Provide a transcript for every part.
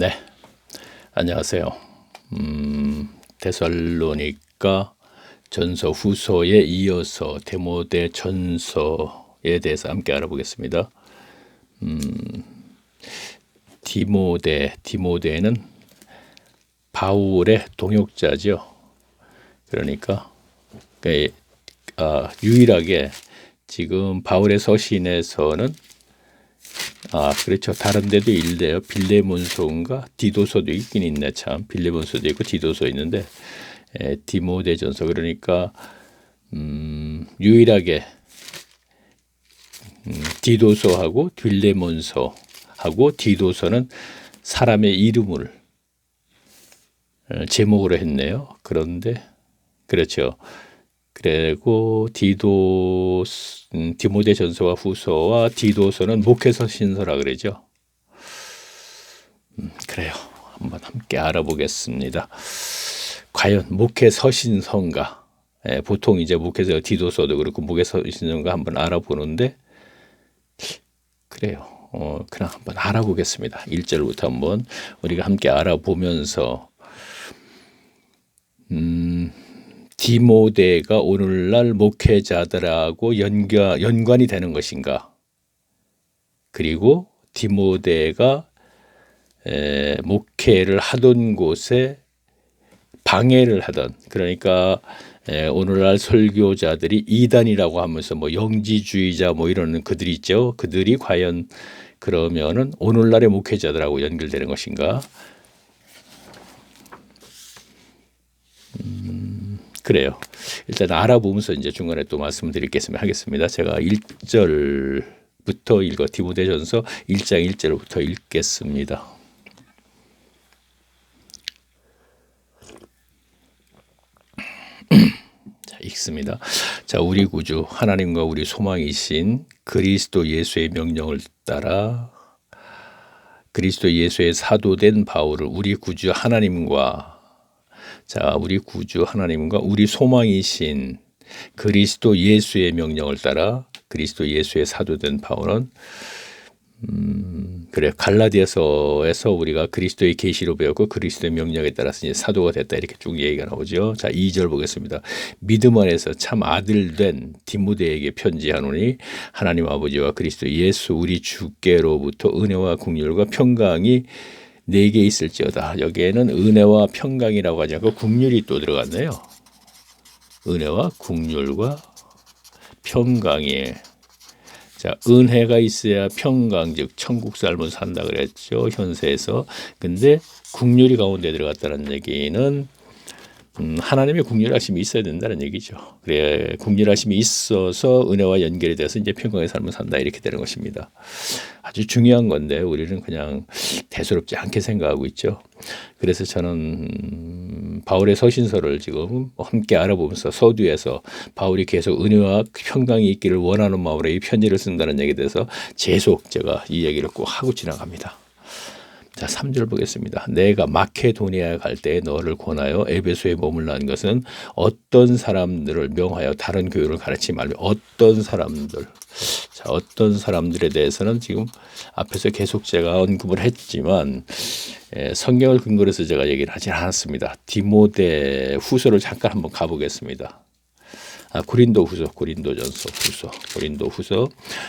네, 안녕하세요. 데살로니가 전서 후서에 이어서 디모데 전서에 대해서 함께 알아보겠습니다. 디모데는 바울의 동역자죠. 그러니까 유일하게 지금 바울의 서신에서는 그렇죠. 다른 데도 일대요. 빌레몬서인가 디도서도 있긴 있네. 참 빌레몬서도 있고 디도서 있는데 디모데전서 그러니까 유일하게 디도서하고 빌레몬서하고 디도서는 사람의 이름을 제목으로 했네요. 그런데 그렇죠. 그리고 디모데전서와 후서와 디도서는 목회서 신서라 그러죠. 그래요. 한번 함께 알아보겠습니다. 과연 목회서 신서인가? 보통 이제 목회서 디도서도 그렇고 목회서 신서인가 한번 알아보는데 그래요. 그냥 한번 알아보겠습니다. 1절부터 한번 우리가 함께 알아보면서 디모데가 오늘날 목회자들하고 연관이 되는 것인가? 그리고 디모데가 목회를 하던 곳에 방해를 하던, 그러니까 오늘날 설교자들이 이단이라고 하면서 뭐 영지주의자 뭐 이런 그들이 있죠. 그들이 과연 그러면은 오늘날의 목회자들하고 연결되는 것인가? 그래요. 일단 알아보면서 이제 중간에 또 말씀드리겠습니다. 하겠습니다. 제가 1절부터 읽어 디모데전서 1장 1절부터 읽겠습니다. 자, 읽습니다. 자, 우리 구주 하나님과 우리 소망이신 그리스도 예수의 명령을 따라 그리스도 예수의 사도된 바울을 우리 구주 하나님과 우리 구주 하나님과 우리 소망이신 그리스도 예수의 명령을 따라 그리스도 예수의 사도된 바울은 갈라디아서에서 우리가 그리스도의 계시로 배웠고 그리스도의 명령에 따라서 이제 사도가 됐다 이렇게 쭉 얘기가 나오죠. 자, 2절 보겠습니다. 믿음 안에서 참 아들 된 디모데에게 편지하노니 하나님 아버지와 그리스도 예수 우리 주께로부터 은혜와 긍휼과 평강이 내게 있을지어다. 여기에는 은혜와 평강이라고 하지 않고 긍휼이 또 들어갔네요. 은혜와 긍휼과 평강이. 자, 은혜가 있어야 평강, 즉 천국 삶을 산다 그랬죠. 현세에서. 근데 긍휼이 가운데 들어갔다는 얘기는 하나님의 긍휼하심이 있어야 된다는 얘기죠. 그래, 긍휼하심이 있어서 은혜와 연결이 돼서 이제 평강의 삶을 산다 이렇게 되는 것입니다. 아주 중요한 건데 우리는 그냥 대수롭지 않게 생각하고 있죠. 그래서 저는 바울의 서신서를 지금 함께 알아보면서 서두에서 바울이 계속 은혜와 평강이 있기를 원하는 마음으로 이 편지를 쓴다는 얘기에 대해서 계속 제가 이 얘기를 꼭 하고 지나갑니다. 자, 3절 보겠습니다. 내가 마케도니아에 갈 때 너를 권하여 에베소에 머물라는 것은 어떤 사람들을 명하여 다른 교회를 가르치지 말며 어떤 사람들. 자, 어떤 사람들에 대해서는 지금 앞에서 계속 제가 언급을 했지만 성경을 근거로 해서 제가 얘기를 하진 않았습니다. 디모데 후서를 잠깐 한번 가보겠습니다. 고린도 후서.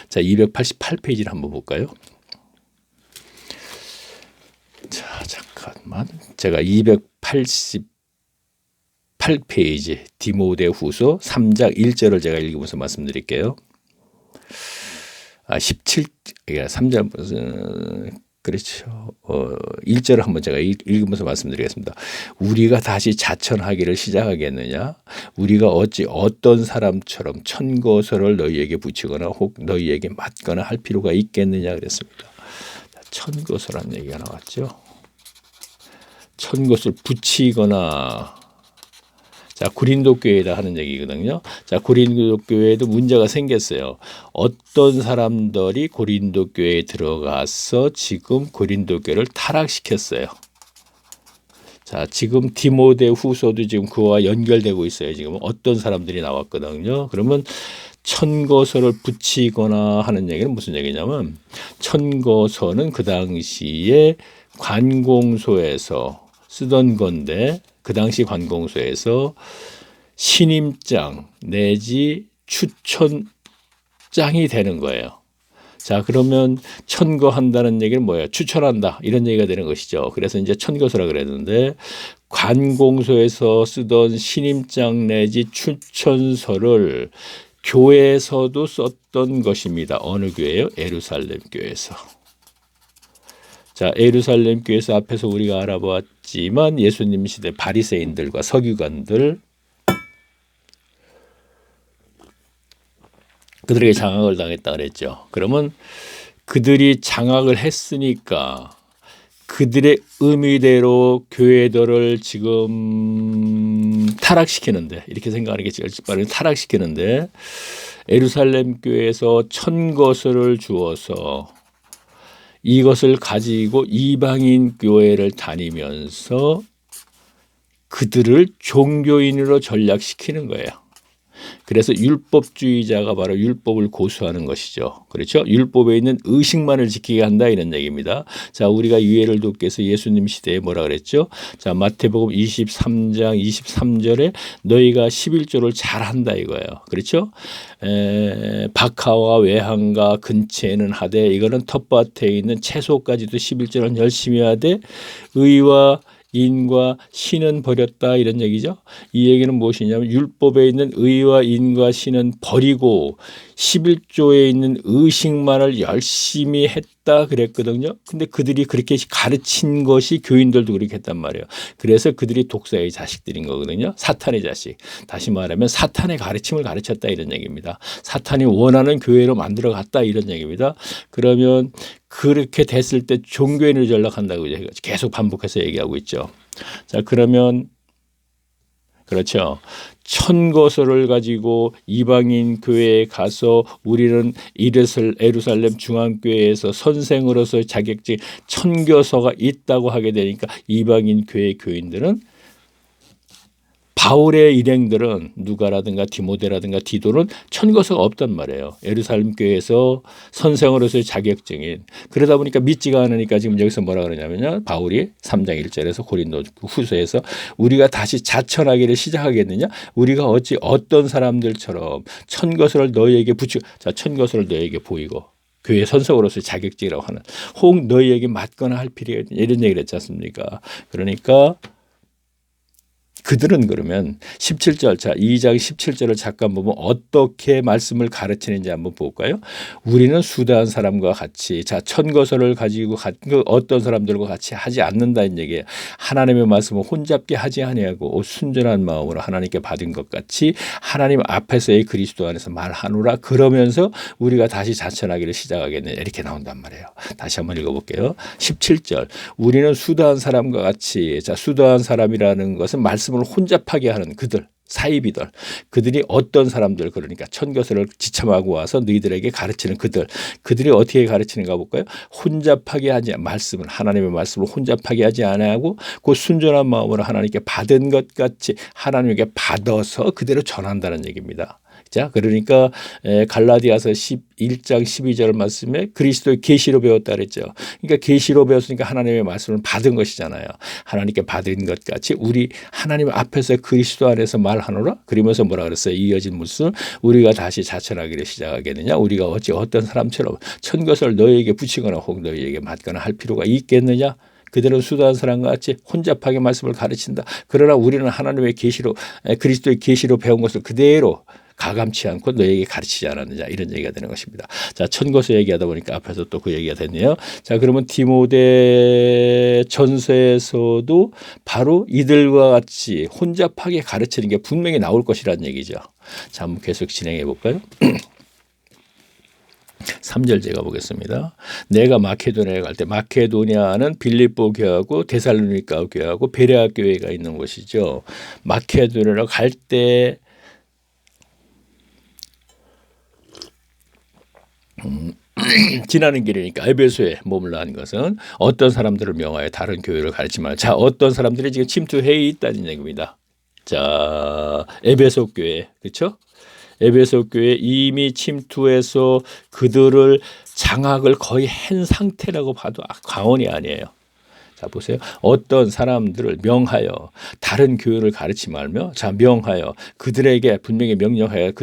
자, 288페이지를 한번 볼까요? 자, 잠깐만. 제가 288페이지 디모데 후서 3장 1절을 제가 읽으면서 말씀드릴게요. 3절 그렇죠. 1절을 한번 제가 읽으면서 말씀드리겠습니다. 우리가 다시 자천하기를 시작하겠느냐? 우리가 어찌 어떤 사람처럼 천거설을 너희에게 붙이거나 혹 너희에게 맞거나 할 필요가 있겠느냐 그랬습니다. 천거설이라는 얘기가 나왔죠. 천것을 붙이거나. 자, 고린도 교회다 하는 얘기거든요. 자, 고린도 교회에도 문제가 생겼어요. 어떤 사람들이 고린도 교회에 들어가서 지금 고린도 교회를 타락시켰어요. 자, 지금 디모데 후서도 지금 그와 연결되고 있어요. 지금 어떤 사람들이 나왔거든요. 그러면 천거설을 붙이거나 하는 얘기는 무슨 얘기냐면 천거설은 그 당시에 관공서에서 쓰던 건데 그 당시 관공서에서 신임장 내지 추천장이 되는 거예요. 자, 그러면 천거한다는 얘기는 뭐예요? 추천한다 이런 얘기가 되는 것이죠. 그래서 이제 천거서라 그랬는데 관공서에서 쓰던 신임장 내지 추천서를 교회에서도 썼던 것입니다. 어느 교회요? 예루살렘 교회에서. 자, 예루살렘 교회에서 앞에서 우리가 알아보았지만 예수님 시대 바리새인들과 서기관들 그들에게 장악을 당했다 그랬죠. 그러면 그들이 장악을 했으니까 그들의 의미대로 교회들을 지금 타락시키는데 이렇게 생각하는 게 제일 빠르게 타락시키는데 예루살렘 교회에서 천거설을 주어서 이것을 가지고 이방인 교회를 다니면서 그들을 종교인으로 전락시키는 거예요. 그래서 율법주의자가 바로 율법을 고수하는 것이죠. 그렇죠? 율법에 있는 의식만을 지키게 한다 이런 얘기입니다. 자, 우리가 이 예를 돕기 위해서 예수님 시대에 뭐라 그랬죠? 자, 마태복음 23장 23절에 너희가 11조를 잘한다 이거예요. 그렇죠? 박하와 외항과 근처에는 하되 이거는 텃밭에 있는 채소까지도 11조는 열심히 하되 의와 인과 신은 버렸다 이런 얘기죠. 이 얘기는 무엇이냐면 율법에 있는 의와 인과 신은 버리고 11조에 있는 의식만을 열심히 했다 그랬거든요. 근데 그들이 그렇게 가르친 것이 교인들도 그렇게 했단 말이에요. 그래서 그들이 독사의 자식들인 거거든요. 사탄의 자식. 다시 말하면 사탄의 가르침을 가르쳤다 이런 얘기입니다. 사탄이 원하는 교회로 만들어 갔다 이런 얘기입니다. 그러면 그렇게 됐을 때 종교인으로 전락한다고 계속 반복해서 얘기하고 있죠. 자, 그러면 그렇죠. 천거설을 가지고 이방인 교회에 가서 우리는 예루살렘 중앙교회에서 선생으로서 자격증 천교서가 있다고 하게 되니까 이방인 교회 교인들은 바울의 일행들은 누가라든가 디모데라든가 디도는 천거서가 없단 말이에요. 예루살렘 교회에서 선생으로서의 자격증인. 그러다 보니까 믿지가 않으니까 지금 여기서 뭐라 그러냐면요. 바울이 3장 1절에서 고린도 후서에서 우리가 다시 자천하기를 시작하겠느냐? 우리가 어찌 어떤 사람들처럼 천거서를 너희에게 붙이고 자, 천거서를 너희에게 보이고 교회 선생으로서의 자격증이라고 하는 혹 너희에게 맞거나 할 필요가 있느냐 이런 얘기를 했지 않습니까? 그러니까 그들은 그러면 17절, 자, 2장 17절을 잠깐 보면 어떻게 말씀을 가르치는지 한번 볼까요? 우리는 수다한 사람과 같이, 자, 천거설을 가지고 어떤 사람들과 같이 하지 않는다는 얘기예요. 하나님의 말씀을 혼잡게 하지 아니하고 순전한 마음으로 하나님께 받은 것 같이 하나님 앞에서의 그리스도 안에서 말하노라 그러면서 우리가 다시 자천하기를 시작하겠네. 이렇게 나온단 말이에요. 다시 한번 읽어볼게요. 17절, 우리는 수다한 사람과 같이, 자, 수다한 사람이라는 것은 말씀을 혼잡하게 하는 그들 사이비들 그들이 어떤 사람들 그러니까 천거설을 지참하고 와서 너희들에게 가르치는 그들이 어떻게 가르치는가 볼까요? 혼잡하게 하지 말씀을 하나님의 말씀을 혼잡하게 하지 않아하고 그 순전한 마음으로 하나님께 받은 것 같이 하나님에게 받아서 그대로 전한다는 얘기입니다. 자, 그러니까 갈라디아서 11장 12절 말씀에 그리스도의 계시로 배웠다 그랬죠. 그러니까 계시로 배웠으니까 하나님의 말씀을 받은 것이잖아요. 하나님께 받은 것 같이 우리 하나님 앞에서 그리스도 안에서 말하노라. 그러면서 뭐라 그랬어요? 이어진 무슨 우리가 다시 자천하기를 시작하겠느냐. 우리가 어찌 어떤 사람처럼 천것을 너희에게 붙이거나 혹 너희에게 맞거나 할 필요가 있겠느냐. 그들은 수다한 사람과 같이 혼잡하게 말씀을 가르친다. 그러나 우리는 하나님의 계시로 그리스도의 계시로 배운 것을 그대로 가감치 않고 너에게 가르치지 않았느냐 이런 얘기가 되는 것입니다. 자, 천거서 얘기하다 보니까 앞에서 또 그 얘기가 됐네요. 자, 그러면 디모데 전서에서도 바로 이들과 같이 혼잡하게 가르치는 게 분명히 나올 것이라는 얘기죠. 자, 한번 계속 진행해 볼까요? 3절 제가 보겠습니다. 내가 마케도니아에 갈 때 마케도니아는 빌립보 교회하고 데살로니가 교회하고 베레아 교회가 있는 곳이죠. 마케도니아로 갈 때 지나는 길이니까 에베소에 머물러 한 것은 어떤 사람들을 명하여 다른 교회를 가르치지 말라. 자, 어떤 사람들이 지금 침투해 있다는 얘기입니다. 자, 에베소 교회 그렇죠? 에베소 교회 이미 침투해서 그들을 장악을 거의 한 상태라고 봐도 과언이 아니에요. 자 보세요. 어떤 사람들을 명하여 다른 교훈을 가르치지 말며, 자 명하여 그들에게 분명히 명령하여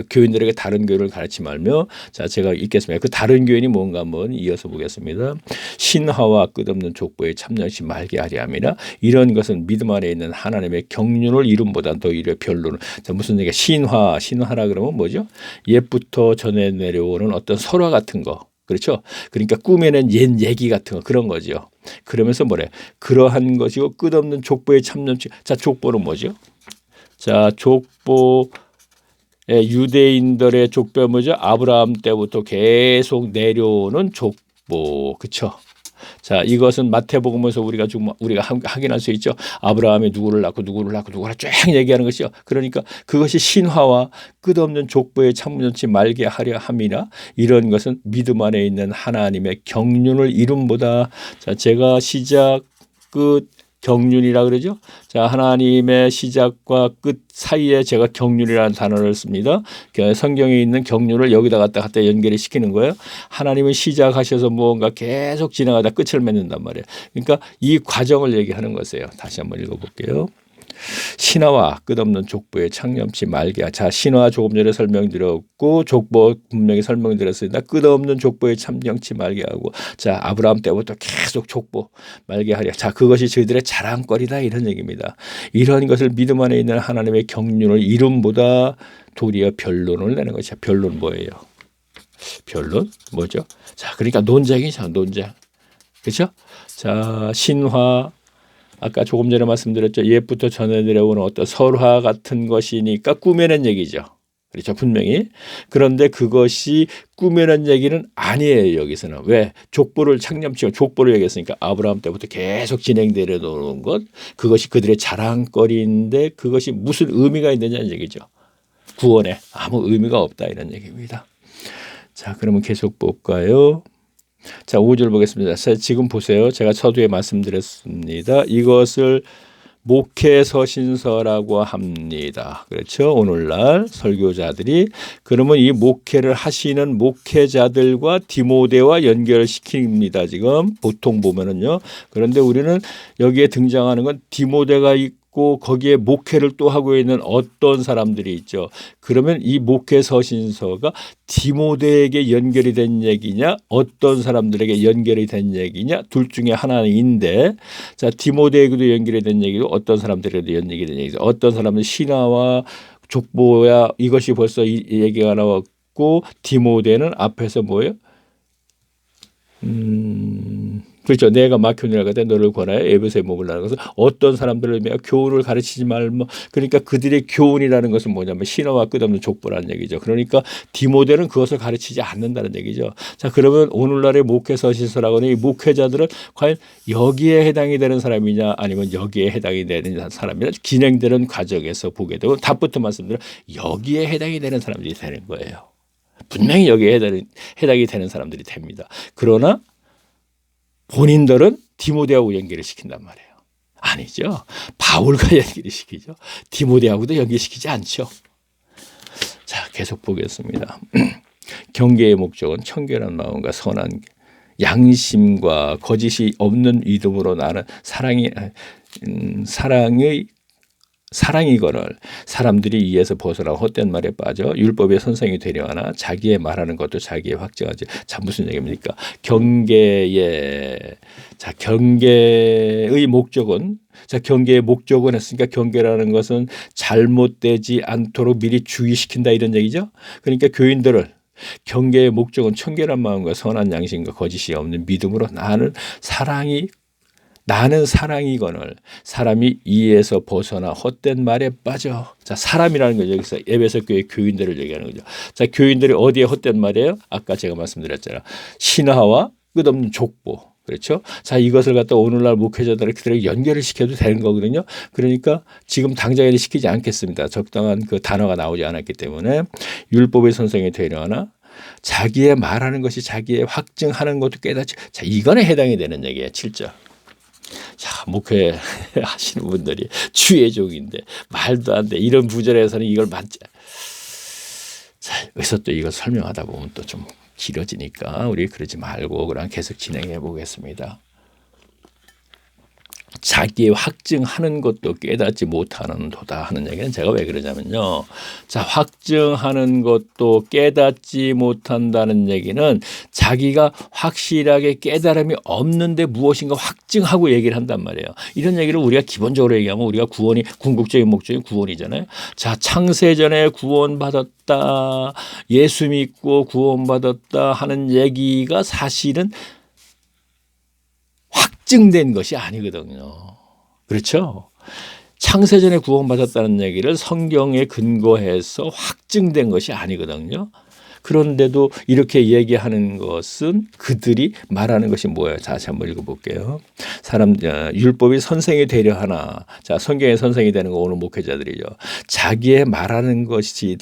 교인들에게 다른 교훈을 가르치지 말며, 자 제가 읽겠습니다. 그 다른 교훈이 뭔가 한번 이어서 보겠습니다. 신화와 끝없는 족보에 참여하지 말게 하려 함이라. 이런 것은 믿음 안에 있는 하나님의 경륜을 이름보다 더 이르 변론을. 자 무슨 얘기야? 신화라 그러면 뭐죠? 옛부터 전해 내려오는 어떤 설화 같은 거. 그렇죠? 그러니까 꿈에는 옛 얘기 같은 거 그런 거죠. 그러면서 뭐래? 그러한 것이고 끝없는 족보에 참념치. 자 족보는 뭐죠? 자 족보 유대인들의 족보 뭐죠? 아브라함 때부터 계속 내려오는 족보. 그렇죠? 자 이것은 마태복음에서 우리가 확인할 수 있죠. 아브라함이 누구를 낳고 쫙 얘기하는 것이요. 그러니까 그것이 신화와 끝없는 족보에 참여치 말게 하려 함이라. 이런 것은 믿음 안에 있는 하나님의 경륜을 이름보다. 자 제가 시작 끝 경륜이라 그러죠. 자 하나님의 시작과 끝 사이에 제가 경륜이라는 단어를 씁니다. 성경에 있는 경륜을 여기다 갖다 연결을 시키는 거예요. 하나님은 시작하셔서 무언가 계속 지나가다 끝을 맺는단 말이에요. 그러니까 이 과정을 얘기하는 것이에요. 다시 한번 읽어볼게요. 신화와 끝없는 족보에 창념치 말게. 자 신화 조금 전에 설명드렸고 족보 분명히 설명드렸습니다. 끝없는 족보에 참념치 말게 하고, 자 아브라함 때부터 계속 족보 말게 하려. 자 그것이 저희들의 자랑거리다 이런 얘기입니다. 이런 것을 믿음 안에 있는 하나님의 경륜을 이름보다 도리어 변론을 내는 것이야. 변론 뭐예요? 변론 뭐죠? 자 그러니까 논쟁이죠. 논쟁. 그렇죠? 자 신화 아까 조금 전에 말씀드렸죠. 옛부터 전해 내려오는 어떤 설화 같은 것이니까 꾸며낸 얘기죠. 그렇죠. 분명히. 그런데 그것이 꾸며낸 얘기는 아니에요. 여기서는. 왜? 족보를 창념치고 족보를 얘기했으니까 아브라함 때부터 계속 진행되려 오는 것. 그것이 그들의 자랑거리인데 그것이 무슨 의미가 있느냐는 얘기죠. 구원에 아무 의미가 없다 이런 얘기입니다. 자 그러면 계속 볼까요? 자 5절 보겠습니다. 자, 지금 보세요. 제가 서두에 말씀드렸습니다. 이것을 목회서신서라고 합니다. 그렇죠? 오늘날 설교자들이. 그러면 이 목회를 하시는 목회자들과 디모데와 연결시킵니다. 지금 보통 보면은요. 그런데 우리는 여기에 등장하는 건 디모데가 있고 거기에 목회를 또 하고 있는 어떤 사람들이 있죠. 그러면 이 목회서신서가 디모데에게 연결이 된 얘기냐 어떤 사람들에게 연결이 된 얘기냐 둘 중에 하나인데, 자 디모데에게도 연결이 된 얘기고 어떤 사람들에게도 연결이 된 얘기죠. 어떤 사람은 신화와 족보야 이것이 벌써 이 얘기가 나왔고, 디모데는 앞에서 뭐예요? 그렇죠. 내가 막혀니라 그때 너를 권하여 에베소에 머물라는 것은 어떤 사람들을 위하여 교훈을 가르치지 말고, 그러니까 그들의 교훈이라는 것은 뭐냐면 신화와 끝없는 족보라는 얘기죠. 그러니까 디모데는 그것을 가르치지 않는다는 얘기죠. 자 그러면 오늘날의 목회서신서라고 하는 이 목회자들은 과연 여기에 해당이 되는 사람이냐 아니면 여기에 해당이 되는 사람이냐 진행되는 과정에서 보게 되고 답부터 말씀드려 여기에 해당이 되는 사람들이 되는 거예요. 분명히 여기에 해당이 되는 사람들이 됩니다. 그러나 본인들은 디모데하고 연결을 시킨단 말이에요. 아니죠. 바울과 연결을 시키죠. 디모데하고도 연결시키지 않죠. 자, 계속 보겠습니다. 경계의 목적은 청결한 마음과 선한 양심과 거짓이 없는 믿음으로 나는 사랑이거늘 사람들이 이에서 벗어나 헛된 말에 빠져 율법의 선생이 되려 하나 자기의 말하는 것도 자기의 확증하지. 자 무슨 얘기입니까? 경계의 목적은 경계의 목적은 했으니까 경계라는 것은 잘못되지 않도록 미리 주의시킨다 이런 얘기죠. 그러니까 교인들을 경계의 목적은 청결한 마음과 선한 양심과 거짓이 없는 믿음으로 나는 사랑이거늘 사람이 이에서 벗어나 헛된 말에 빠져. 자 사람이라는 거죠. 여기서 에베소 교회 교인들을 얘기하는 거죠. 자 교인들이 어디에 헛된 말이에요? 아까 제가 말씀드렸잖아요. 신화와 끝없는 족보. 그렇죠? 자 이것을 갖다 오늘날 목회자들에게 그들에게 연결을 시켜도 되는 거거든요. 그러니까 지금 당장에는 시키지 않겠습니다. 적당한 그 단어가 나오지 않았기 때문에 율법의 선생이 되려 하나 자기의 말하는 것이 자기의 확증하는 것도 깨닫지. 자 이거는 해당이 되는 얘기예요. 7절. 자, 목회 하시는 분들이 주의 종인데 말도 안 돼. 이런 부절에서는 이걸 맞자. 자, 여기서 또 이걸 설명하다 보면 또 좀 길어지니까 우리 그러지 말고 그냥 계속 진행해 보겠습니다. 자기 확증하는 것도 깨닫지 못하는 도다 하는 얘기는 제가 왜 그러냐면요. 자, 확증하는 것도 깨닫지 못한다는 얘기는 자기가 확실하게 깨달음이 없는데 무엇인가 확증하고 얘기를 한단 말이에요. 이런 얘기를 우리가 기본적으로 얘기하면 우리가 구원이 궁극적인 목적이 구원이잖아요. 자, 창세전에 구원받았다, 예수 믿고 구원받았다 하는 얘기가 사실은 확증된 것이 아니거든요. 그렇죠? 창세전에 구원받았다는 얘기를 성경에 근거해서 확증된 것이 아니거든요. 그런데도 이렇게 얘기하는 것은 그들이 말하는 것이 뭐예요? 자, 다시 한번 읽어볼게요. 율법이 선생이 되려 하나. 자, 성경의 선생이 되는 거 오늘 목회자들이죠. 자기의 말하는 것이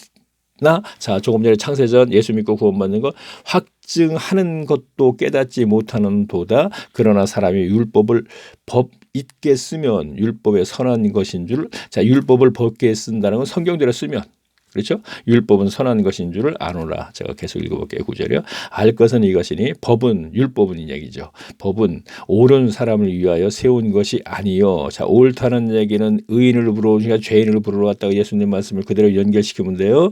자, 조금 전에 창세전 예수 믿고 구원받는 거 확증하는 것도 깨닫지 못하는 도다. 그러나 사람이 율법을 법 있게 쓰면 율법의 선한 것인 줄. 자, 율법을 법게 쓴다는 건 성경대로 쓰면. 그렇죠? 율법은 선한 것인 줄을 아노라. 제가 계속 읽어볼게요. 9절이요. 알 것은 이것이니 법은 율법은 이 얘기죠. 법은 옳은 사람을 위하여 세운 것이 아니요. 자, 옳다는 얘기는 의인을 부르니까 죄인을 부르러 왔다고 예수님 말씀을 그대로 연결시키면 돼요.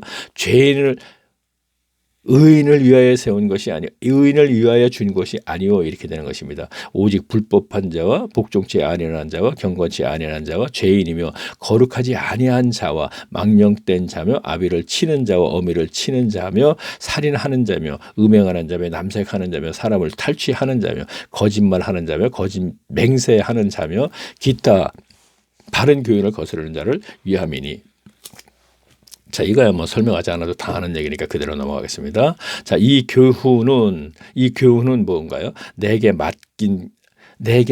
의인을 위하여 세운 것이 아니요, 의인을 위하여 준 것이 아니요, 이렇게 되는 것입니다. 오직 불법한 자와 복종치 아니한 자와 경건치 아니한 자와 죄인이며 거룩하지 아니한 자와 망령된 자며 아비를 치는 자와 어미를 치는 자며 살인하는 자며 음행하는 자며 남색하는 자며 사람을 탈취하는 자며 거짓말하는 자며 맹세하는 자며 기타 바른 교훈을 거스르는 자를 위함이니. 자, 이거야 뭐 설명하지 않아도 다 아는 얘기니까 그대로 넘어가겠습니다. 자, 이 교훈은 뭔가요? 내게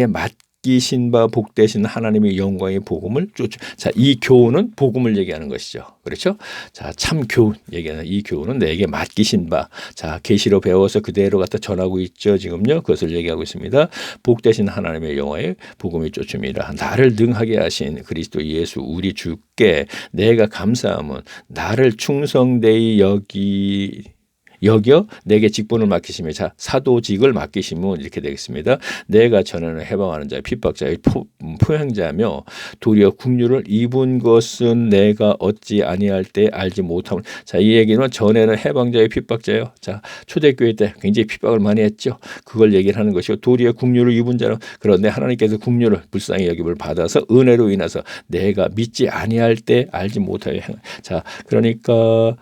맡기신 바 복되신 하나님의 영광의 복음을 자, 이 교훈은 복음을 얘기하는 것이죠. 그렇죠? 자, 참 교훈 얘기하는 이 교훈은 내게 맡기신 바. 자, 계시로 배워서 그대로 갖다 전하고 있죠. 지금요. 그것을 얘기하고 있습니다. 복되신 하나님의 영광의 복음이 쫓음이라. 나를 능하게 하신 그리스도 예수 우리 주께 내가 감사함은 나를 충성되이 여겨 내게 직분을 맡기시며, 자, 사도직을 맡기시면 이렇게 되겠습니다. 내가 전하는 해방하는 자, 핍박자의 포행자며 도리어 국류를 입은 것은 내가 얻지 아니할 때 알지 못함을. 자, 이 얘기는 전에는 해방자의 핍박자예요. 자, 초대교회 때 굉장히 핍박을 많이 했죠. 그걸 얘기를 하는 것이고, 도리어 국류를 입은 자는, 그런데 하나님께서 국류를 불쌍히 여김을 받아서 은혜로 인해서 내가 믿지 아니할 때 알지 못하여. 자, 그러니까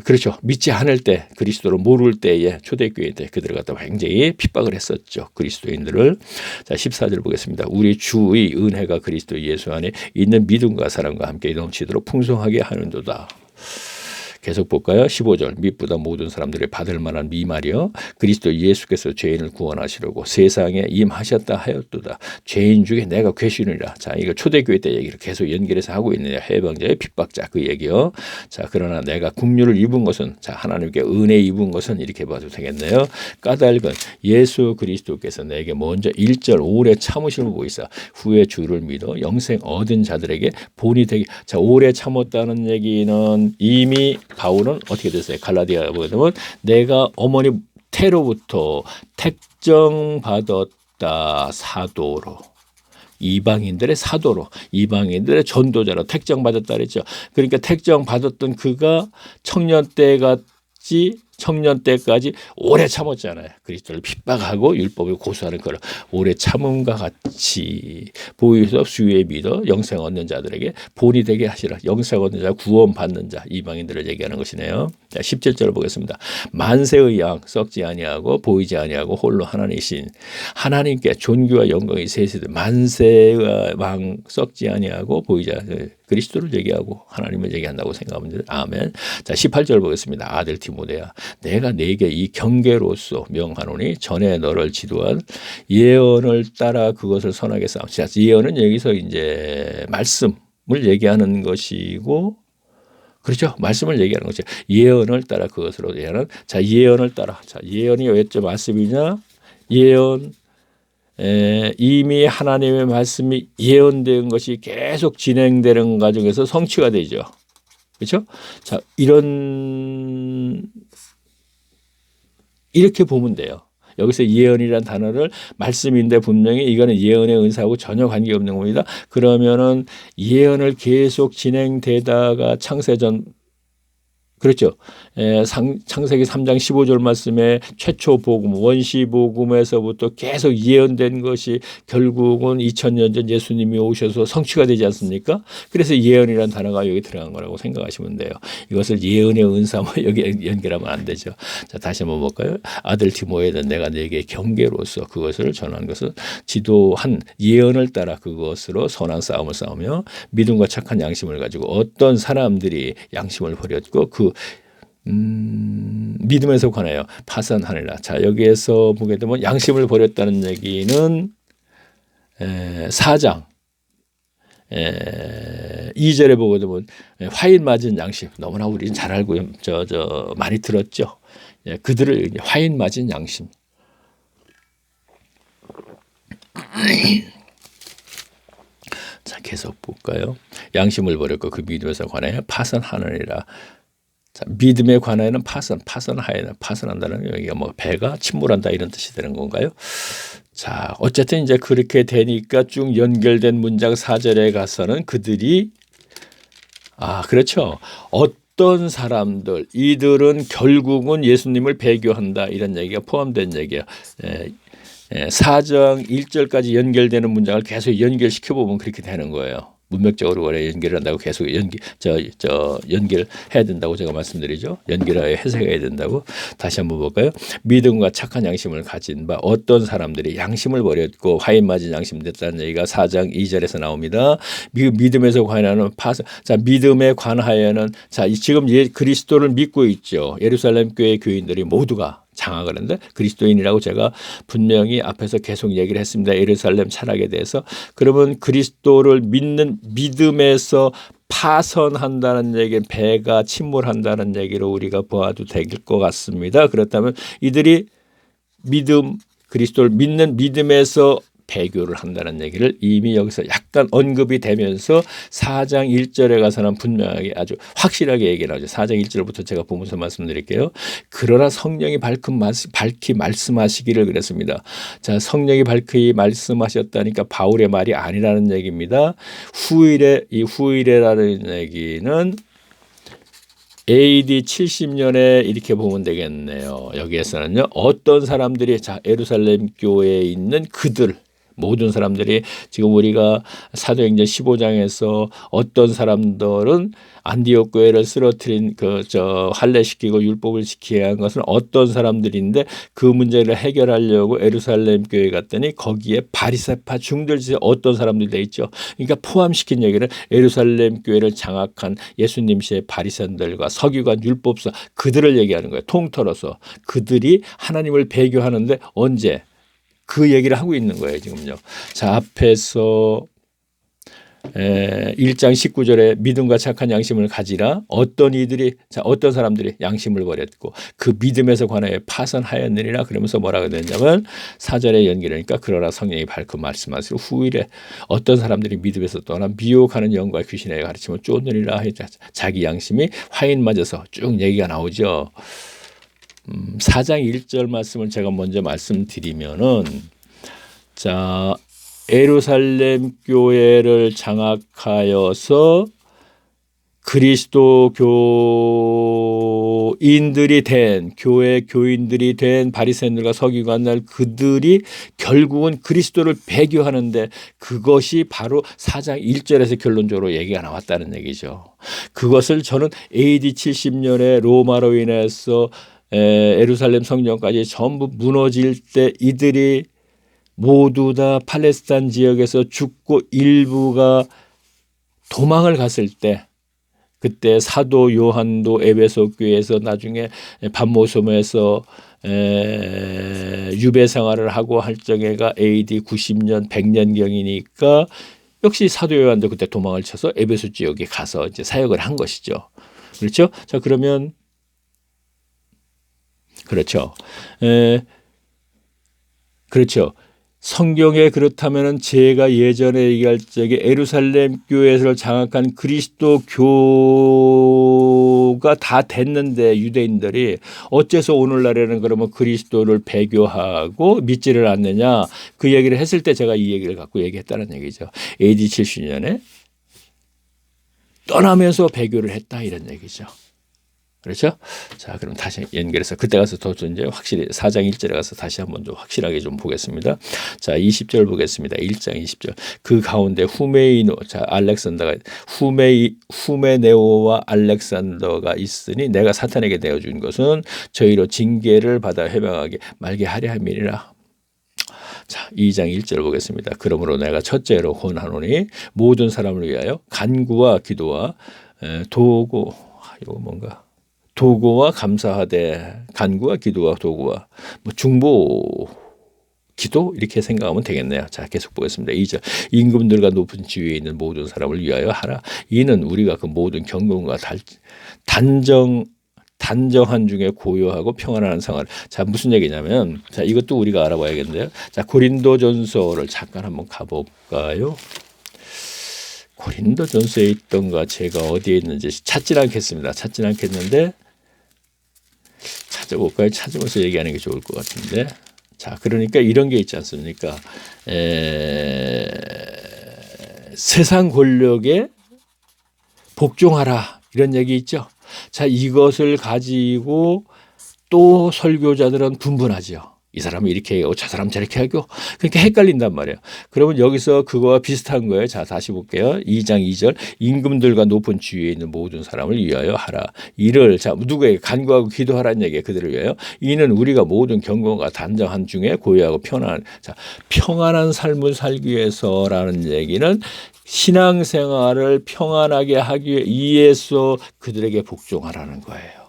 그렇죠. 믿지 않을 때, 그리스도를 모를 때에 초대교회 때 그들을 갖다가 굉장히 핍박을 했었죠. 그리스도인들을. 자, 14절 보겠습니다. 우리 주의 은혜가 그리스도 예수 안에 있는 믿음과 사랑과 함께 넘치도록 풍성하게 하는도다. 계속 볼까요? 15절. 밑보다 모든 사람들이 받을 만한 미말이요 그리스도 예수께서 죄인을 구원하시려고 세상에 임하셨다 하였도다. 죄인 중에 내가 괴신이라. 자, 이거 초대교회 때 얘기를 계속 연결해서 하고 있느냐. 해방자의 핍박자 그 얘기요. 자, 그러나 내가 국류를 입은 것은, 자, 하나님께 은혜 입은 것은 이렇게 봐도 되겠네요. 까닭은 예수 그리스도께서 내게 먼저 1절 오래 참으심을 보이사 후에 주를 믿어 영생 얻은 자들에게 본이 되게. 자, 오래 참았다는 얘기는 이미 바울은 어떻게 됐어요? 갈라디아 보게 되면 내가 어머니 태로부터 택정받았다 사도로, 이방인들의 사도로, 이방인들의 전도자로 택정받았다 그랬죠. 그러니까 택정받았던 그가 청년 때까지 오래 참았잖아요. 그리스도를 핍박하고 율법을 고수하는 그런 오래 참음과 같이 보이서 수위에 믿어 영생 얻는 자들에게 본이 되게 하시라. 영생 얻는 자, 구원 받는 자, 이방인들을 얘기하는 것이네요. 자, 17절 보겠습니다. 만세의 양 썩지 아니하고 보이지 아니하고 홀로 하나님이신 하나님께 존귀와 영광이 세세되, 만세의 왕 썩지 아니하고 보이지 아니하고 그리스도를 얘기하고 하나님을 얘기한다고 생각하면 돼요. 아멘. 자, 18절 보겠습니다. 아들 디모데야, 내가 네게 이 경계로서 명하노니 전에 너를 지도한 예언을 따라 그것을 선하게 싸움. 자, 예언은 여기서 이제 말씀을 얘기하는 것이고, 그렇죠? 말씀을 얘기하는 것이죠. 예언을 따라 그것으로 얘기하는. 자, 예언을 따라. 자, 예언이 왜 말씀이냐? 예언. 이미 하나님의 말씀이 예언된 것이 계속 진행되는 과정에서 성취가 되죠. 그렇죠? 자, 이렇게 보면 돼요. 여기서 예언이라는 단어를 말씀인데 분명히 이거는 예언의 은사하고 전혀 관계없는 겁니다. 그러면은 예언을 계속 진행되다가 창세전 그렇죠. 창세기 3장 15절 말씀에 최초 복음, 원시 복음에서부터 계속 예언된 것이 결국은 2000년 전 예수님이 오셔서 성취가 되지 않습니까? 그래서 예언이라는 단어가 여기 들어간 거라고 생각하시면 돼요. 이것을 예언의 은사 뭐 여기 연결하면 안 되죠. 자, 다시 한번 볼까요? 아들 디모에 대한 내가 네게 경계로서 그것을 전한 것은 지도한 예언을 따라 그것으로 선한 싸움을 싸우며 믿음과 착한 양심을 가지고 어떤 사람들이 양심을 버렸고 그 믿음에서 관하여 파산하니라. 자, 여기에서 보게 되면 양심을 버렸다는 얘기는 4장 2절에 보게 되면 화인 맞은 양심. 너무나 우리는 잘 알고 많이 들었죠. 그들을 화인 맞은 양심. 자, 계속 볼까요? 양심을 버렸고 그 믿음에서 관하여 파산하느니라. 자, 믿음에 관하여는 파산하여는 파산한다는 게 여기가 뭐 배가 침몰한다 이런 뜻이 되는 건가요? 자, 어쨌든 이제 그렇게 되니까 쭉 연결된 문장 4절에 가서는 그들이 그렇죠. 어떤 사람들 이들은 결국은 예수님을 배교한다 이런 얘기가 포함된 얘기야. 4장 1절까지 연결되는 문장을 계속 연결시켜 보면 그렇게 되는 거예요. 문맥적으로 원래 연결한다고 계속 연결해야 된다고 제가 말씀드리죠. 연결하여 해석해야 된다고. 다시 한번 볼까요? 믿음과 착한 양심을 가진 바 어떤 사람들이 양심을 버렸고 화인 맞은 양심 됐다는 얘기가 4장 2절에서 나옵니다. 믿음에서 관하여는 파산. 자, 믿음에 관하여는 자, 지금 그리스도를 믿고 있죠. 예루살렘 교회 교인들이 모두가 장악을 했는데 그리스도인이라고 제가 분명히 앞에서 계속 얘기를 했습니다. 예루살렘 철학에 대해서. 그러면 그리스도를 믿는 믿음에서 파선한다는 얘기는 배가 침몰한다는 얘기로 우리가 보아도 될 것 같습니다. 그렇다면 이들이 그리스도를 믿는 믿음에서 배교를 한다는 얘기를 이미 여기서 약간 언급이 되면서 4장 1절에 가서는 분명하게 아주 확실하게 얘기를 하죠. 4장 1절부터 제가 보면서 말씀드릴게요. 그러나 성령이 밝히 말씀하시기를 그랬습니다. 자, 성령이 밝히 말씀하셨다니까 바울의 말이 아니라는 얘기입니다. 이 후일에라는 얘기는 AD 70년에 이렇게 보면 되겠네요. 여기에서는요. 어떤 사람들이 예루살렘 교회에 있는 그들 모든 사람들이 지금 우리가 사도행전 15장에서 어떤 사람들은 안디옥 교회를 쓰러뜨린 할례시키고 율법을 지키게 한 것은 어떤 사람들인데 그 문제를 해결하려고 예루살렘 교회 갔더니 거기에 바리새파 중들지에 어떤 사람들이 돼 있죠. 그러니까 포함시킨 얘기는 예루살렘 교회를 장악한 예수님 시의 바리새인들과 서기관 율법사 그들을 얘기하는 거예요. 통틀어서 그들이 하나님을 배교하는데 언제? 그 얘기를 하고 있는 거예요, 지금요. 자, 앞에서 1장 19절에 믿음과 착한 양심을 가지라 어떤 사람들이 양심을 버렸고 그 믿음에서 관하여 파선하였느니라 그러면서 뭐라고 되냐면 4절에 연결하니까 그러나 성령이 밝고 말씀하시고 후일에 어떤 사람들이 믿음에서 떠나 미혹하는 영과 귀신의 가르침을 쫓느니라 자기 양심이 화인 맞아서 쭉 얘기가 나오죠. 4장 1절 말씀을 제가 먼저 말씀드리면은 자, 예루살렘 교회를 장악하여서 그리스도 교인들이 된 교회 교인들이 된 바리새인들과 서기관들 그들이 결국은 그리스도를 배교하는데 그것이 바로 4장 1절에서 결론적으로 얘기가 나왔다는 얘기죠. 그것을 저는 AD 70년에 로마로 인해서 예루살렘 성전까지 전부 무너질 때 이들이 모두 다 팔레스타인 지역에서 죽고 일부가 도망을 갔을 때 그때 사도 요한도 에베소 교회에서 나중에 반모섬에서 유배 생활을 하고 할 적에가 AD 90년 100년경이니까 역시 사도 요한도 그때 도망을 쳐서 에베소 지역에 가서 이제 사역을 한 것이죠. 그렇죠? 자, 그러면 그렇죠. 그렇죠. 성경에 그렇다면은 제가 예전에 얘기할 적에 예루살렘 교회를 장악한 그리스도 교가 다 됐는데 유대인들이 어째서 오늘날에는 그러면 그리스도를 배교하고 믿지를 않느냐 그 얘기를 했을 때 제가 이 얘기를 갖고 얘기했다는 얘기죠. AD 70년에 떠나면서 배교를 했다 이런 얘기죠. 그렇죠? 자, 그럼 다시 연결해서 그때 가서 더 이제 확실히 4장 1절에 가서 다시 한번 좀 확실하게 좀 보겠습니다. 자, 20절 보겠습니다. 1장 20절. 그 가운데 후메이노, 자, 알렉산더가 후메네오와 알렉산더가 있으니 내가 사탄에게 내어준 것은 저희로 징계를 받아 해방하게 말게 하려 함이니라. 자, 2장 1절 보겠습니다. 그러므로 내가 첫째로 권하노니 모든 사람을 위하여 간구와 기도와 도구, 이거 뭔가 도구와 감사하되 간구와 기도와 도구와 뭐 중보 기도 이렇게 생각하면 되겠네요. 자, 계속 보겠습니다. 2절 임금들과 높은 지위에 있는 모든 사람을 위하여 하라. 이는 우리가 그 모든 경건과 단정한 중에 고요하고 평안한 생활. 자, 무슨 얘기냐면 자, 이것도 우리가 알아봐야겠는데요. 자, 고린도전서를 잠깐 한번 가볼까요? 고린도전서에 있던가 제가 어디에 있는지 찾진 않겠습니다. 찾진 않겠는데 찾아볼까요? 찾으면서 얘기하는 게 좋을 것 같은데. 자, 그러니까 이런 게 있지 않습니까? 세상 권력에 복종하라 이런 얘기 있죠. 자, 이것을 가지고 또 설교자들은 분분하죠. 이 사람은 이렇게 하고 저 사람은 저렇게 하고 그러니까 헷갈린단 말이에요. 그러면 여기서 그거와 비슷한 거예요. 자, 다시 볼게요. 2장 2절 임금들과 높은 지위에 있는 모든 사람을 위하여 하라. 이를 자 누구에게 간구하고 기도하라는 얘기예요. 그들을 위하여. 이는 우리가 모든 경건과 단정한 중에 고요하고 편안한 자 평안한 삶을 살기 위해서라는 얘기는 신앙생활을 평안하게 하기 위해서 그들에게 복종하라는 거예요.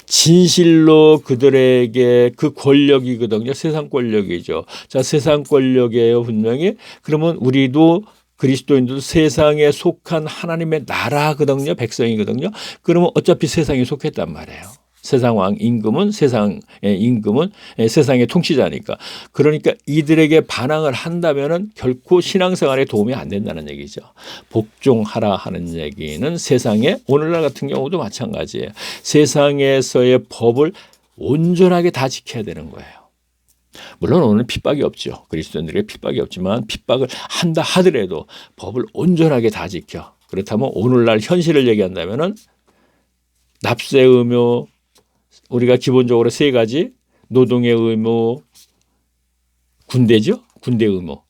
진실로 그들에게 그 권력이거든요. 세상 권력이죠. 자, 세상 권력이에요. 분명히. 그러면 우리도 그리스도인들도 세상에 속한 하나님의 나라거든요. 백성이거든요. 그러면 어차피 세상에 속했단 말이에요. 세상 왕 임금은 세상의 임금은 세상의 통치자니까. 그러니까 이들에게 반항을 한다면은 결코 신앙생활에 도움이 안 된다는 얘기죠. 복종하라 하는 얘기는 세상에 오늘날 같은 경우도 마찬가지예요. 세상에서의 법을 온전하게 다 지켜야 되는 거예요. 물론 오늘 핍박이 없죠. 그리스도인들에게 핍박이 없지만 핍박을 한다 하더라도 법을 온전하게 다 지켜. 그렇다면 오늘날 현실을 얘기한다면은 납세 의무 우리가 기본적으로 세 가지 노동의 의무, 군대죠. 군대 의무,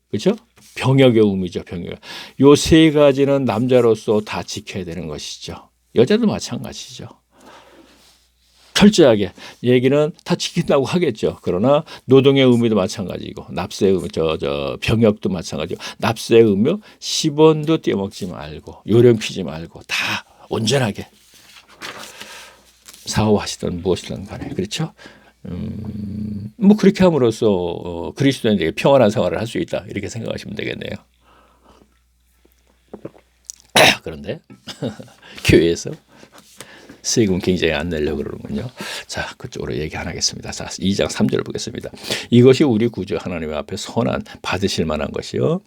그렇죠? 병역의 의무죠. 병역. 요 세 가지는 남자로서 다 지켜야 되는 것이죠. 여자도 마찬가지죠. 철저하게 얘기는 다 지킨다고 하겠죠. 그러나 노동의 의무도 마찬가지고 납세 의무, 병역도 마찬가지고 납세 의무 10원도 떼먹지 말고 요령 피지 말고 다 온전하게. 사업하시든 무엇이든 간에 그렇죠. 뭐 그렇게 함으로써 그리스도인들에게 평안한 생활을 할 수 있다 이렇게 생각하시면 되겠네요. 그런데 교회에서 세금 굉장히 안 내려고 그러는군요. 자, 그쪽으로 얘기 안 하겠습니다. 자, 2장 3절 보겠습니다. 이것이 우리 구주 하나님 앞에 선한 받으실 만한 것이요.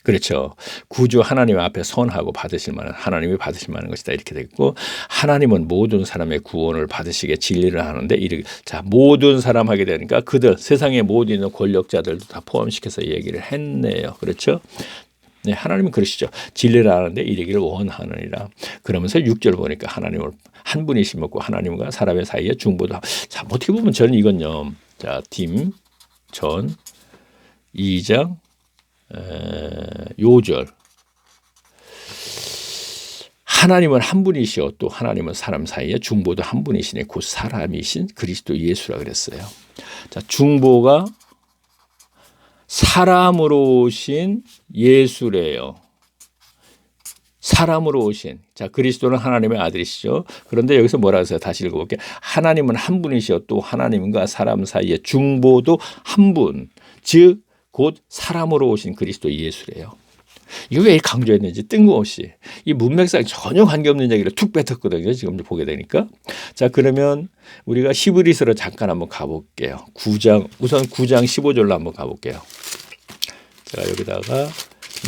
그렇죠. 구주 하나님 앞에 선하고 받으실 만한 하나님이 받으실 만한 것이다 이렇게 됐고 하나님은 모든 사람의 구원을 받으시게 진리를 하는데 이르기 자 모든 사람 하게 되니까 그들 세상의 모든 있는 권력자들도 다 포함시켜서 얘기를 했네요. 그렇죠. 네, 하나님은 그러시죠. 진리를 하는데 이르기를 원하느니라. 그러면서 6절 보니까 하나님을 한 분이심없고 하나님과 사람의 사이에 중보도 자 어떻게 보면 저는 이건요. 자 전 2장 요절 하나님은 한 분이시오 또 하나님은 사람 사이에 중보도 한 분이시네 곧 사람이신 그리스도 예수라 그랬어요. 자 중보가 사람으로 오신 예수래요. 사람으로 오신 자 그리스도는 하나님의 아들이시죠. 그런데 여기서 뭐라 해서 다시 읽어볼게요. 하나님은 한 분이시오 또 하나님과 사람 사이에 중보도 한 분 즉 곧 사람으로 오신 그리스도 예수래요. 이거 왜 강조했는지 뜬금없이 이 문맥상 전혀 관계없는 얘기를 툭 뱉었거든요. 지금 보게 되니까. 자, 그러면 우리가 히브리서로 잠깐 한번 가볼게요. 9장, 우선 9장 15절로 한번 가볼게요. 제가 여기다가